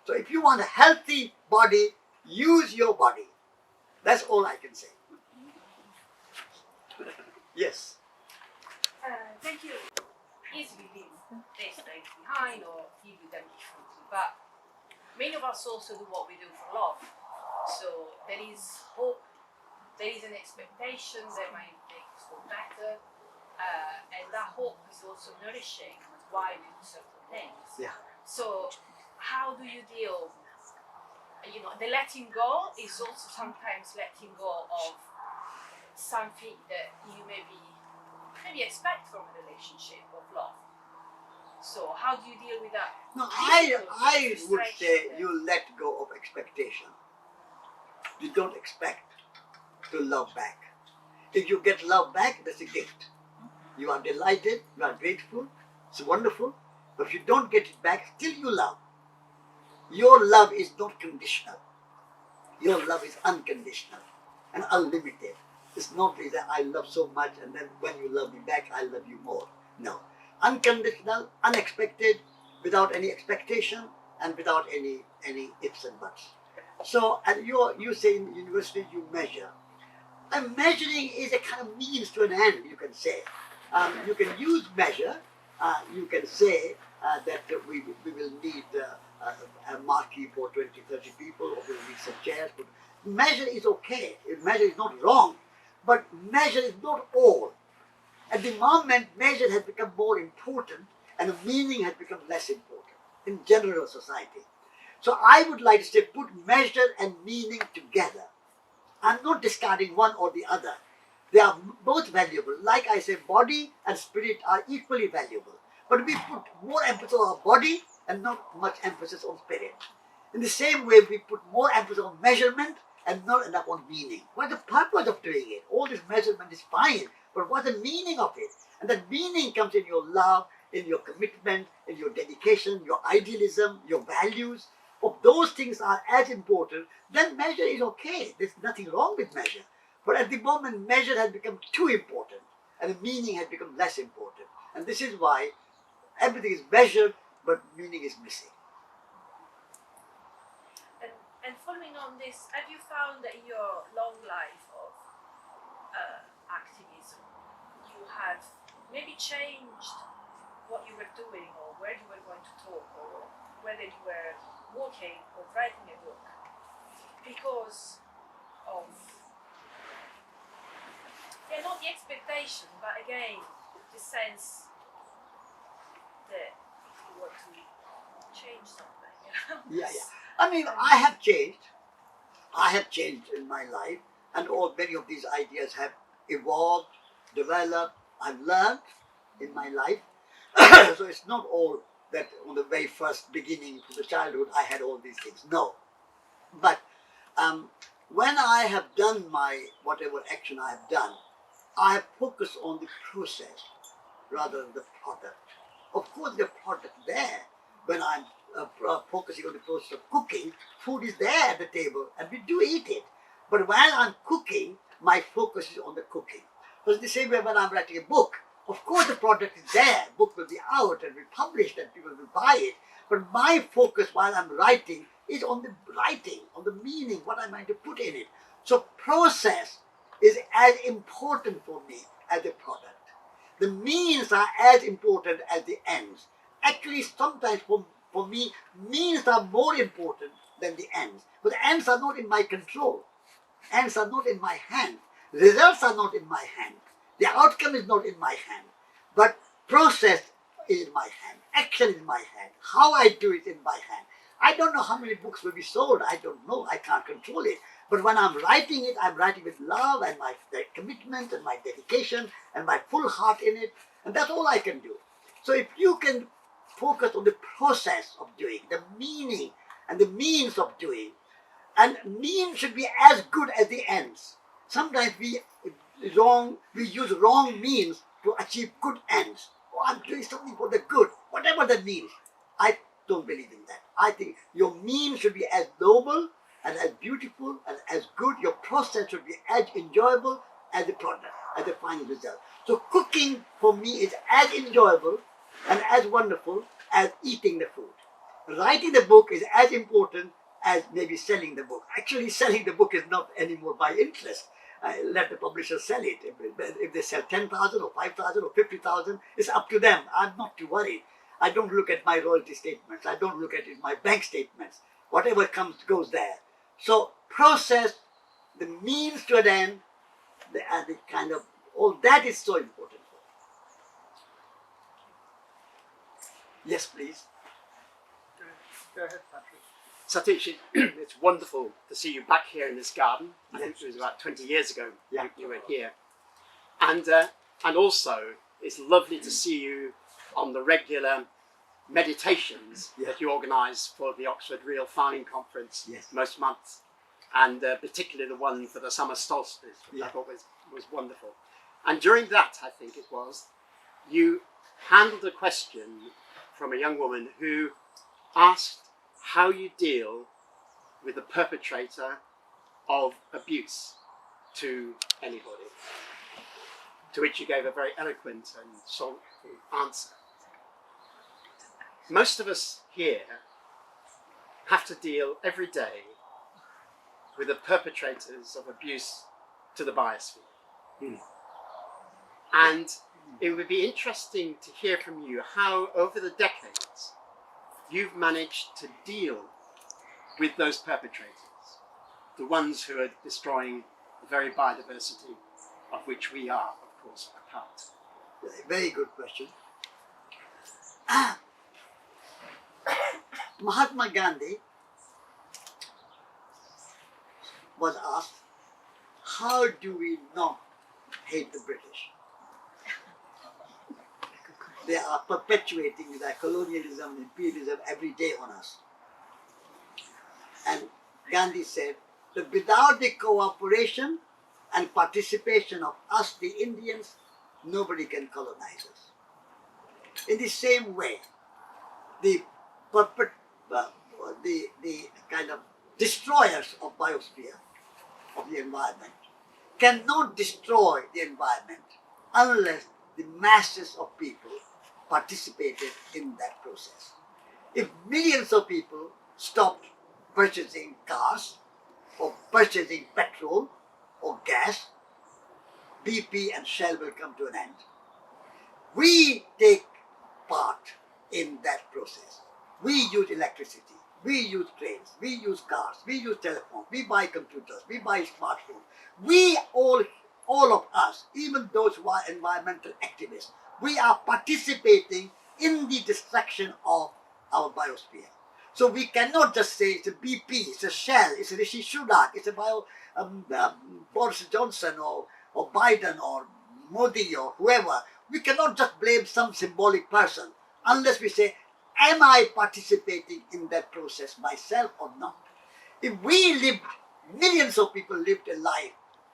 So if you want a healthy body, use your body. That's all I can say. Yes. Thank you. Easily leave this thing behind or deal with them differently. But many of us also do what we do for love. So there is hope, there is an expectation that might make us feel better. And that hope is also nourishing why we do certain things. Yeah. So how do you deal? The letting go is also sometimes letting go of something that you maybe expect from a relationship of love. So how do you deal with that? No, I would say you let go of expectation. You don't expect to love back. If you get love back, that's a gift. You are delighted, you are grateful, it's wonderful. But if you don't get it back, still you love. Your love is not conditional. Your love is unconditional and unlimited. It's not that I love so much and then when you love me back, I love you more. No. Unconditional, unexpected, without any expectation and without any ifs and buts. So, and you say in university you measure. And measuring is a kind of means to an end, you can say. You can use measure. You can say that we will need a marquee for 20, 30 people, or we'll need some chairs. But measure is okay. Measure is not wrong. But measure is not all. At the moment, measure has become more important and the meaning has become less important in general society. So I would like to say put measure and meaning together. I'm not discarding one or the other. They are both valuable. Like I say, body and spirit are equally valuable. But we put more emphasis on our body and not much emphasis on spirit. In the same way, we put more emphasis on measurement and not enough on meaning. What's the purpose of doing it? All this measurement is fine, but what's the meaning of it? And that meaning comes in your love, in your commitment, in your dedication, your idealism, your values. If those things are as important, then measure is okay. There's nothing wrong with measure. But at the moment, measure has become too important and the meaning has become less important. And this is why everything is measured, but meaning is missing. And following on this, have you found that in your long life of activism, you have maybe changed what you were doing or where you were going to talk or whether you were working or writing a book because of, not the expectation, but again, the sense that you want to change something. Yeah. I mean, I have changed. I have changed in my life, and many of these ideas have evolved, developed. I've learned in my life. So it's not all that on the very first beginning, from the childhood, I had all these things. No. But when I have done my whatever action I have done, I have focused on the process rather than the product. Of course, the product there. When I'm focusing on the process of cooking, food is there at the table and we do eat it. But while I'm cooking, my focus is on the cooking. Because the same way when I'm writing a book, of course the product is there, book will be out and be published and people will buy it. But my focus while I'm writing is on the writing, on the meaning, what I'm going to put in it. So process is as important for me as the product. The means are as important as the ends. Actually, sometimes for me, means are more important than the ends. But the ends are not in my control. Ends are not in my hand. Results are not in my hand. The outcome is not in my hand. But process is in my hand. Action is in my hand. How I do it in my hand. I don't know how many books will be sold. I don't know. I can't control it. But when I'm writing it, I'm writing with love and my commitment and my dedication and my full heart in it. And that's all I can do. So if you can focus on the process of doing, the meaning and the means of doing, and means should be as good as the ends. Sometimes we use wrong means to achieve good ends. Oh, I'm doing something for the good, whatever that means. I don't believe in that. I think your means should be as noble and as beautiful and as good. Your process should be as enjoyable as the product, as the final result. So cooking for me is as enjoyable and as wonderful as eating the food. Writing the book is as important as maybe selling the book. Actually, selling the book is not anymore by interest. Let the publisher sell it. If they sell 10,000 or 5,000 or 50,000, it's up to them. I'm not too worried. I don't look at my royalty statements. I don't look at it, my bank statements. Whatever comes goes there. So process, the means to an end, the kind of, all that is so important. Yes, please. Go ahead, Patrick. Satish, it's wonderful to see you back here in this garden. I think it was about 20 years ago you were here. And also, it's lovely to see you on the regular meditations that you organise for the Oxford Real Farming Conference most months, and particularly the one for the summer solstice, which I thought was wonderful. And during that, I think it was, you handled a question from a young woman who asked how you deal with the perpetrator of abuse to anybody. To which you gave a very eloquent and soulful answer. Most of us here have to deal every day with the perpetrators of abuse to the biosphere. And it would be interesting to hear from you how, over the decades, you've managed to deal with those perpetrators, the ones who are destroying the very biodiversity of which we are, of course, a part. Very good question. Mahatma Gandhi was asked, how do we not hate the British? They are perpetuating their colonialism and imperialism every day on us. And Gandhi said that without the cooperation and participation of us, the Indians, nobody can colonize us. In the same way, the kind of destroyers of biosphere, of the environment, cannot destroy the environment unless the masses of people participated in that process. If millions of people stopped purchasing cars or purchasing petrol or gas, BP and Shell will come to an end. We take part in that process. We use electricity, we use trains, we use cars, we use telephones, we buy computers, we buy smartphones. We all of us, even those who are environmental activists, we are participating in the destruction of our biosphere. So we cannot just say it's a BP, it's a Shell, it's a Rishi Sunak, it's a Boris Johnson or Biden or Modi or whoever. We cannot just blame some symbolic person unless we say, am I participating in that process myself or not? If we lived, millions of people lived a life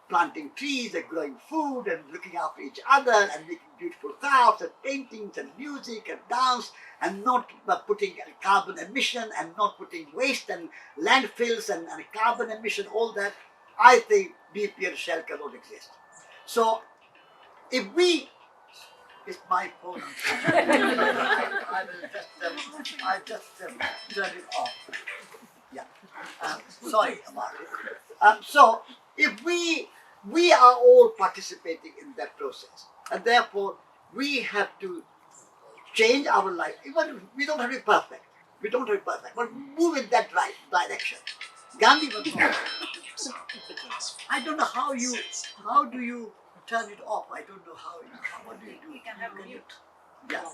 planting trees and growing food and looking after each other and making beautiful crafts and paintings and music and dance and not putting carbon emission and not putting waste and landfills and carbon emission, all that, I think BP and Shell cannot exist. So if we, it's my phone. I just turned it off. Yeah. Sorry about it. So if we are all participating in that process, and therefore we have to change our life. Even we don't have to be perfect. We don't have to be perfect, but move in that right direction. Gandhi was wrong. I don't know how do you turn it off? I don't know what do you do? We can have mute. Yeah.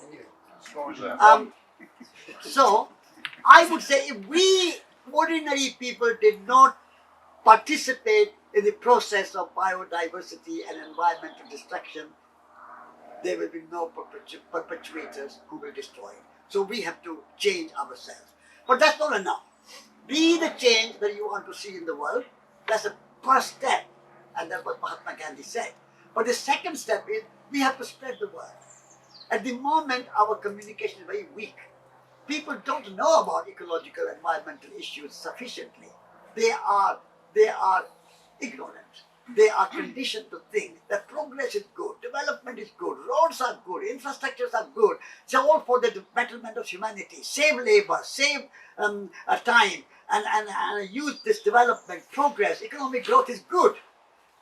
So I would say if we ordinary people did not participate in the process of biodiversity and environmental destruction, there will be no perpetuators who will destroy it. So we have to change ourselves. But that's not enough. Be the change that you want to see in the world. That's the first step. And that's what Mahatma Gandhi said. But the second step is we have to spread the word. At the moment, our communication is very weak. People don't know about ecological and environmental issues sufficiently. They are ignorant. They are conditioned to think that progress is good, development is good, roads are good, infrastructures are good. It's all for the betterment of humanity. Save labor, save time, and use this development, progress, economic growth is good.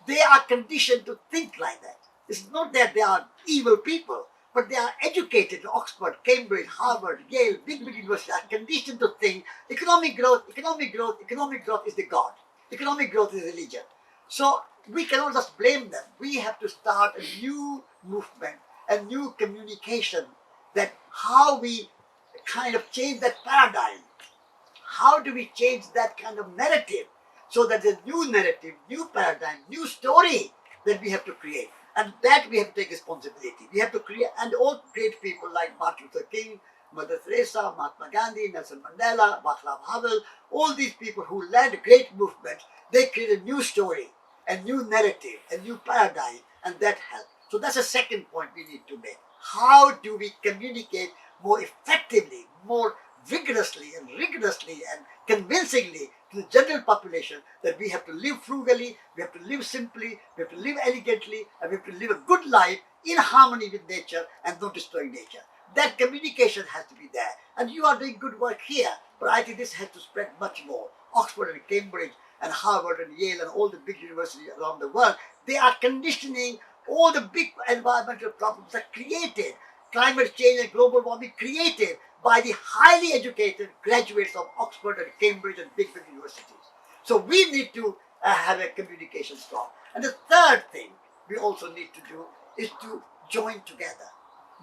They are conditioned to think like that. It's not that they are evil people, but they are educated in Oxford, Cambridge, Harvard, Yale, big universities, are conditioned to think economic growth is the God. Economic growth is religion. So we cannot just blame them. We have to start a new movement, a new communication, that how we kind of change that paradigm. How do we change that kind of narrative so that there's a new narrative, new paradigm, new story that we have to create. And that we have to take responsibility. We have to create, and all great people like Martin Luther King, Mother Teresa, Mahatma Gandhi, Nelson Mandela, Václav Havel, all these people who led great movements, they created a new story, a new narrative, a new paradigm, and that helped. So that's the second point we need to make. How do we communicate more effectively, more vigorously and rigorously and convincingly to the general population that we have to live frugally, we have to live simply, we have to live elegantly, and we have to live a good life in harmony with nature and not destroying nature. That communication has to be there. And you are doing good work here, but I think this has to spread much more. Oxford and Cambridge and Harvard and Yale and all the big universities around the world, they are conditioning all the big environmental problems are created. Climate change and global warming created by the highly educated graduates of Oxford and Cambridge and big universities. So we need to have a communication strong. And the third thing we also need to do is to join together.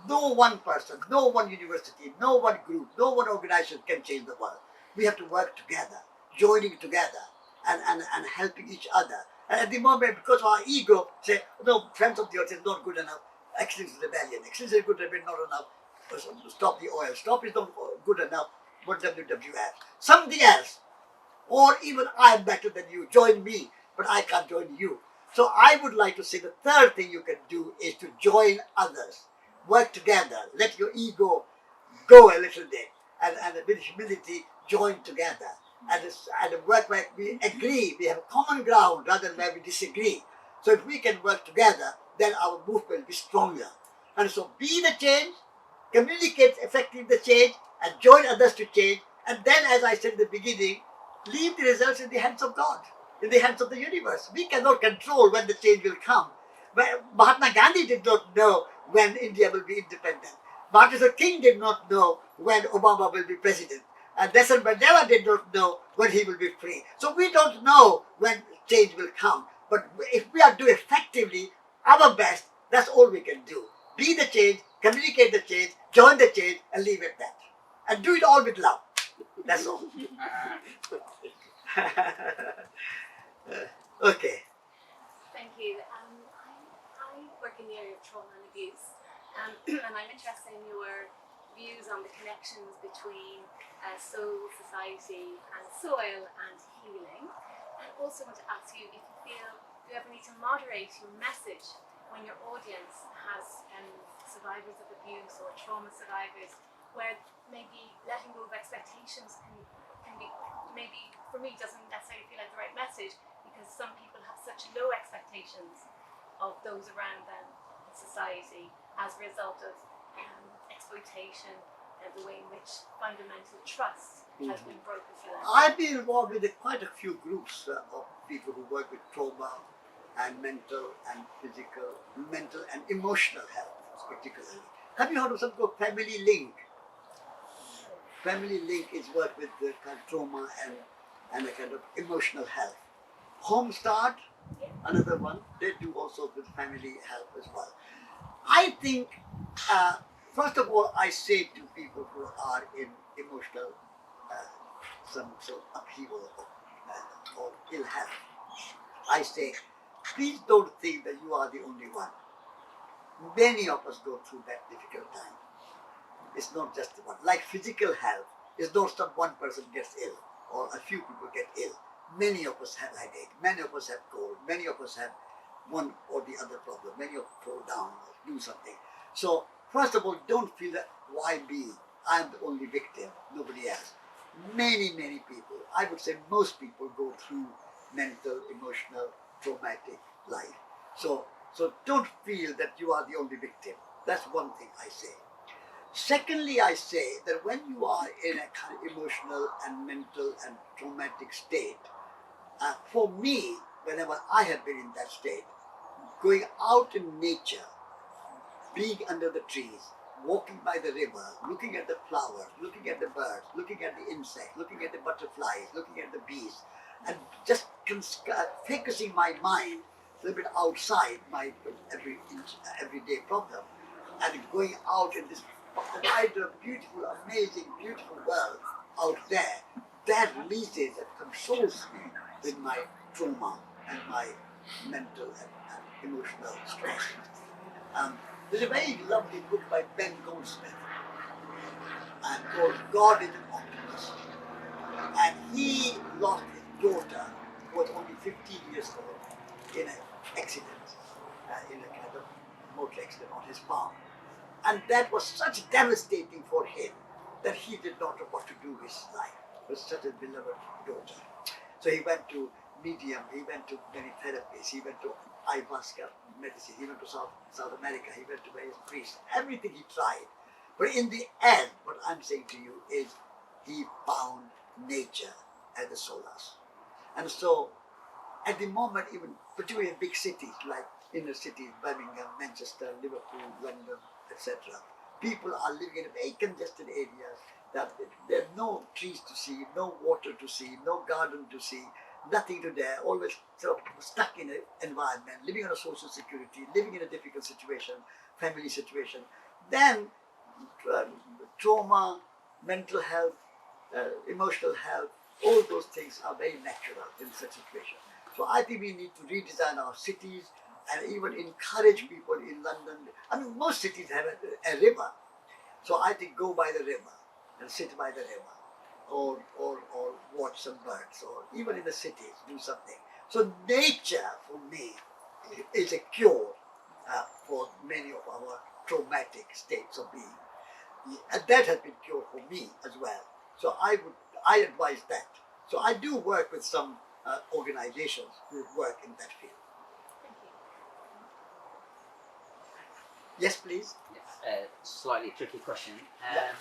No one person, no one university, no one group, no one organization can change the world. We have to work together, joining together and helping each other. And at the moment, because of our ego, say, no, Friends of the Earth is not good enough. Excellence is rebellion. Excellence is good rebellion, not enough. Stop the oil. Stop is not good enough. What WWF? Something else. Or even I am better than you. Join me, but I can't join you. So I would like to say the third thing you can do is to join others. Work together. Let your ego go a little bit. And with humility, join together. And work where we agree. We have common ground rather than where we disagree. So if we can work together, then our movement will be stronger. And so be the change, communicate effectively the change, and join others to change. And then, as I said in the beginning, leave the results in the hands of God, in the hands of the universe. We cannot control when the change will come. Mahatma Gandhi did not know when India will be independent. Martin Luther King did not know when Obama will be president. And Nelson Mandela did not know when he will be free. So we don't know when change will come. But if we are doing effectively our best, that's all we can do. Be the change, communicate the change, join the change, and leave it at that. And do it all with love. That's all. Okay. Thank you. I work in the area of trauma and abuse, and I'm interested in your views on the connections between soul, society, and soil and healing. I also want to ask you if you feel you ever need to moderate your message when your audience has survivors of abuse or trauma survivors, where maybe letting go of expectations can be, maybe for me doesn't necessarily feel like the right message, because some people have such low expectations of those around them in society as a result of exploitation and the way in which fundamental trust has been broken for them. I've been involved with quite a few groups of people who work with trauma and mental and physical, mental and emotional health particularly. Have you heard of something called Family Link? Family Link is work with the kind of trauma and a kind of emotional health. Home Start, another one, they do also with family health as well. I think, first of all, I say to people who are in emotional, some sort of upheaval or ill health, I say, please don't think that you are the only one. Many of us go through that difficult time. It's not just the one. Like physical health, it's not some one person gets ill or a few people get ill. Many of us have headache, many of us have cold, many of us have one or the other problem, many of us fall down or do something. So first of all, don't feel that why me? I'm the only victim, nobody else. Many people, I would say most people go through mental, emotional, traumatic life. So don't feel that you are the only victim. That's one thing I say. Secondly, I say that when you are in a kind of emotional and mental and traumatic state, for me, whenever I have been in that state, going out in nature, being under the trees, walking by the river, looking at the flowers, looking at the birds, looking at the insects, looking at the butterflies, looking at the bees, and just focusing my mind a little bit outside my everyday problem, and going out in this wider, beautiful, amazing, beautiful world out there, that releases and consoles me with my trauma and my mental and emotional stress. There's a very lovely book by Ben Goldsmith and called God is an Octopus. And he lost his daughter, who was only 15 years old, in an accident, in a kind of motor accident on his farm. And that was such devastating for him that he did not know what to do with his life. He was such a beloved daughter. So he went to medium, he went to many therapies, he went to ayahuasca medicine, he went to South America, he went to various priests, everything he tried. But in the end, what I'm saying to you is he found nature as the solace. And so at the moment, even particularly in big cities like inner cities, Birmingham, Manchester, Liverpool, London, etc., people are living in very congested areas that there are no trees to see, no water to see, no garden to see, nothing to there, always sort of stuck in an environment, living on a social security, living in a difficult situation, family situation. Then trauma, mental health, emotional health, all those things are very natural in such situation. So I think we need to redesign our cities and even encourage people in London. I mean, most cities have a river. So I think go by the river and sit by the river or watch some birds, or even in the cities do something. So nature for me is a cure for many of our traumatic states of being. And that has been cured for me as well. So I advise that. So I do work with some organizations who work in that field. Yes, please. Yes, slightly tricky question. Yeah.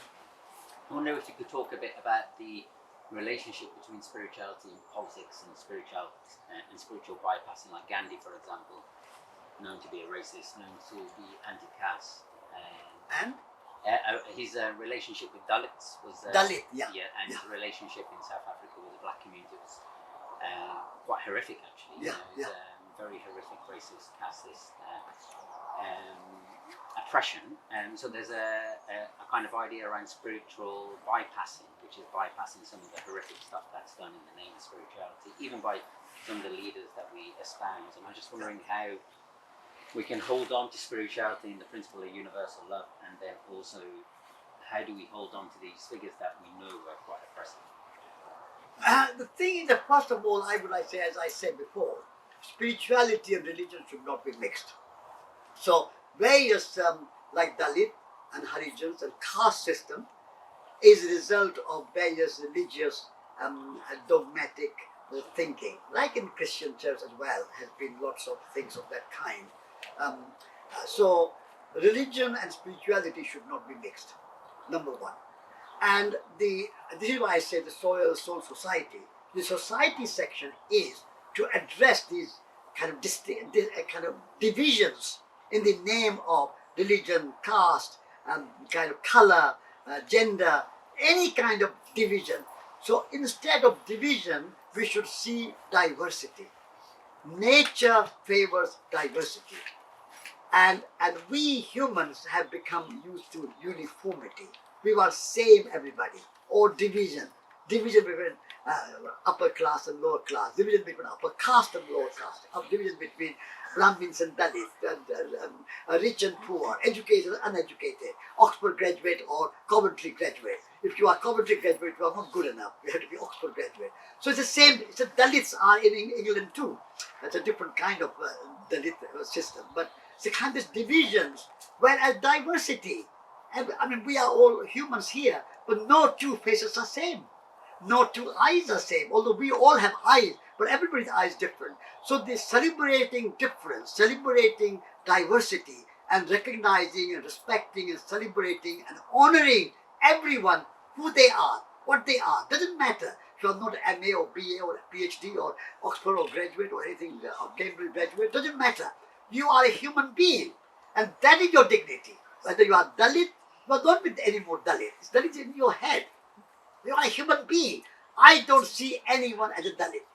I wonder if you could talk a bit about the relationship between spirituality and politics and spiritual bypassing, like Gandhi, for example, known to be a racist, known to be anti-caste. And His relationship with Dalits was Dalit, yeah. and his relationship in South Africa with the black community was quite horrific, actually. Yeah, You know, it was, very horrific, racist, casteist oppression. So there's a kind of idea around spiritual bypassing, which is bypassing some of the horrific stuff that's done in the name of spirituality, even by some of the leaders that we espouse. And I'm just wondering how we can hold on to spirituality and the principle of universal love, and then also how do we hold on to these figures that we know are quite oppressive? The thing is that, first of all, I would like to say, as I said before, spirituality and religion should not be mixed. So various like Dalit and Harijans and caste system is a result of various religious dogmatic thinking. Like in Christian church as well, has been lots of things of that kind. So religion and spirituality should not be mixed, number one. And this is why I say the soul society. The society section is to address these kind of divisions in the name of religion, caste, kind of color, gender, any kind of division. So instead of division, we should see diversity. Nature favors diversity. And we humans have become used to uniformity. We want same everybody, or division. Division between upper class and lower class, division between upper caste and lower caste, division between Brahmins and Dalits, rich and poor, educated and uneducated, Oxford graduate or Coventry graduate. If you are Coventry graduate, you are not good enough. You have to be Oxford graduate. So it's the same. It's Dalits are in England too. That's a different kind of Dalit system. But it's a kind of divisions, whereas diversity. I mean, we are all humans here, but no two faces are same. No two eyes are same, although we all have eyes, but everybody's eyes different. So this celebrating difference, celebrating diversity, and recognizing and respecting and celebrating and honoring everyone, who they are, what they are, doesn't matter. If you're not an MA or BA or a PhD or Oxford or graduate or anything, or Cambridge graduate, doesn't matter. You are a human being, and that is your dignity. Whether you are Dalit, you are not with any more Dalit. Dalit is in your head. You are a human being. I don't see anyone as a Dalit.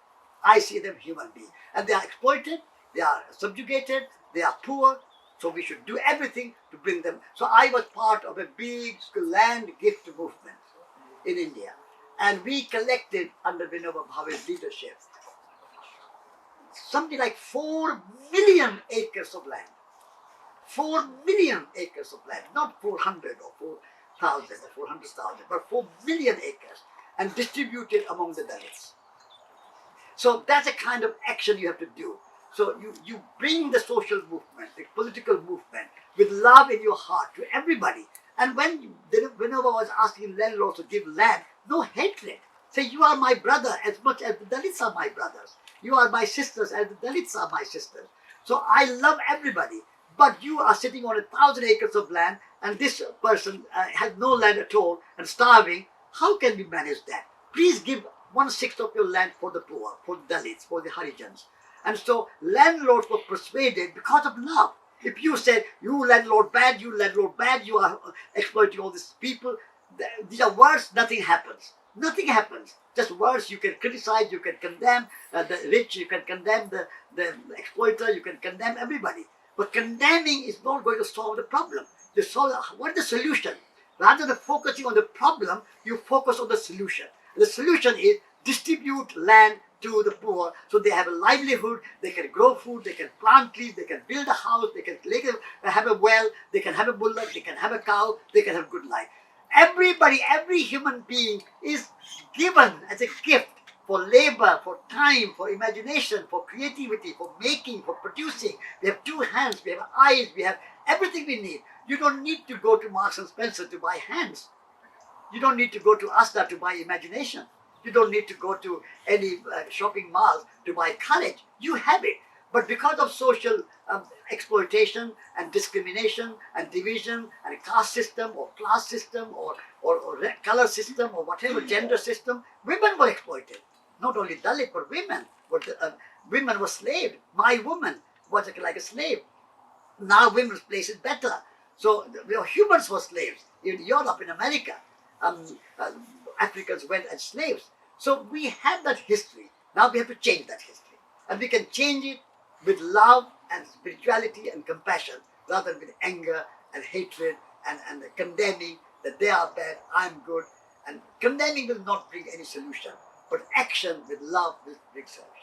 I see them human beings. And they are exploited, they are subjugated, they are poor. So we should do everything to bring them. So I was part of a big land gift movement in India. And we collected under Vinoba Bhave's leadership something like 4 million acres of land. 4 million acres of land, not 400 or 4,000 or 400,000, but 4 million acres, and distributed among the Dalits. So that's the kind of action you have to do. So you bring the social movement, the political movement, with love in your heart to everybody. And when Vinoba was asking landlords to give land. No hatred. Say, you are my brother as much as the Dalits are my brothers. You are my sisters as the Dalits are my sisters. So I love everybody. But you are sitting on 1,000 acres of land and this person has no land at all and starving. How can we manage that? Please give 1/6 of your land for the poor, for the Dalits, for the Harijans. And so landlords were persuaded because of love. If you said, you landlord bad, you are exploiting all these people, these are words, nothing happens. Nothing happens. Just words. You can criticize, you can condemn the rich, you can condemn the exploiter, you can condemn everybody. But condemning is not going to solve the problem. What is the solution? Rather than focusing on the problem, you focus on the solution. The solution is distribute land to the poor so they have a livelihood, they can grow food, they can plant trees, they can build a house, they can have a well, they can have a bullock, they can have a cow, they can have a good life. Everybody, every human being is given as a gift for labor, for time, for imagination, for creativity, for making, for producing. We have 2 hands, we have eyes, we have everything we need. You don't need to go to Marks and Spencer to buy hands. You don't need to go to Asda to buy imagination. You don't need to go to any shopping mall to buy courage. You have it. But because of social exploitation and discrimination and division and a caste system or class system or color system or whatever gender system, women were exploited. Not only Dalit, but women. Women were slaves. My woman was like a slave. Now women's place is better. So humans were slaves. In Europe, in America, Africans went as slaves. So we have that history. Now we have to change that history. And we can change it with love and spirituality and compassion rather than with anger and hatred and condemning that they are bad, I'm good. And condemning will not bring any solution. But action with love will bring solution.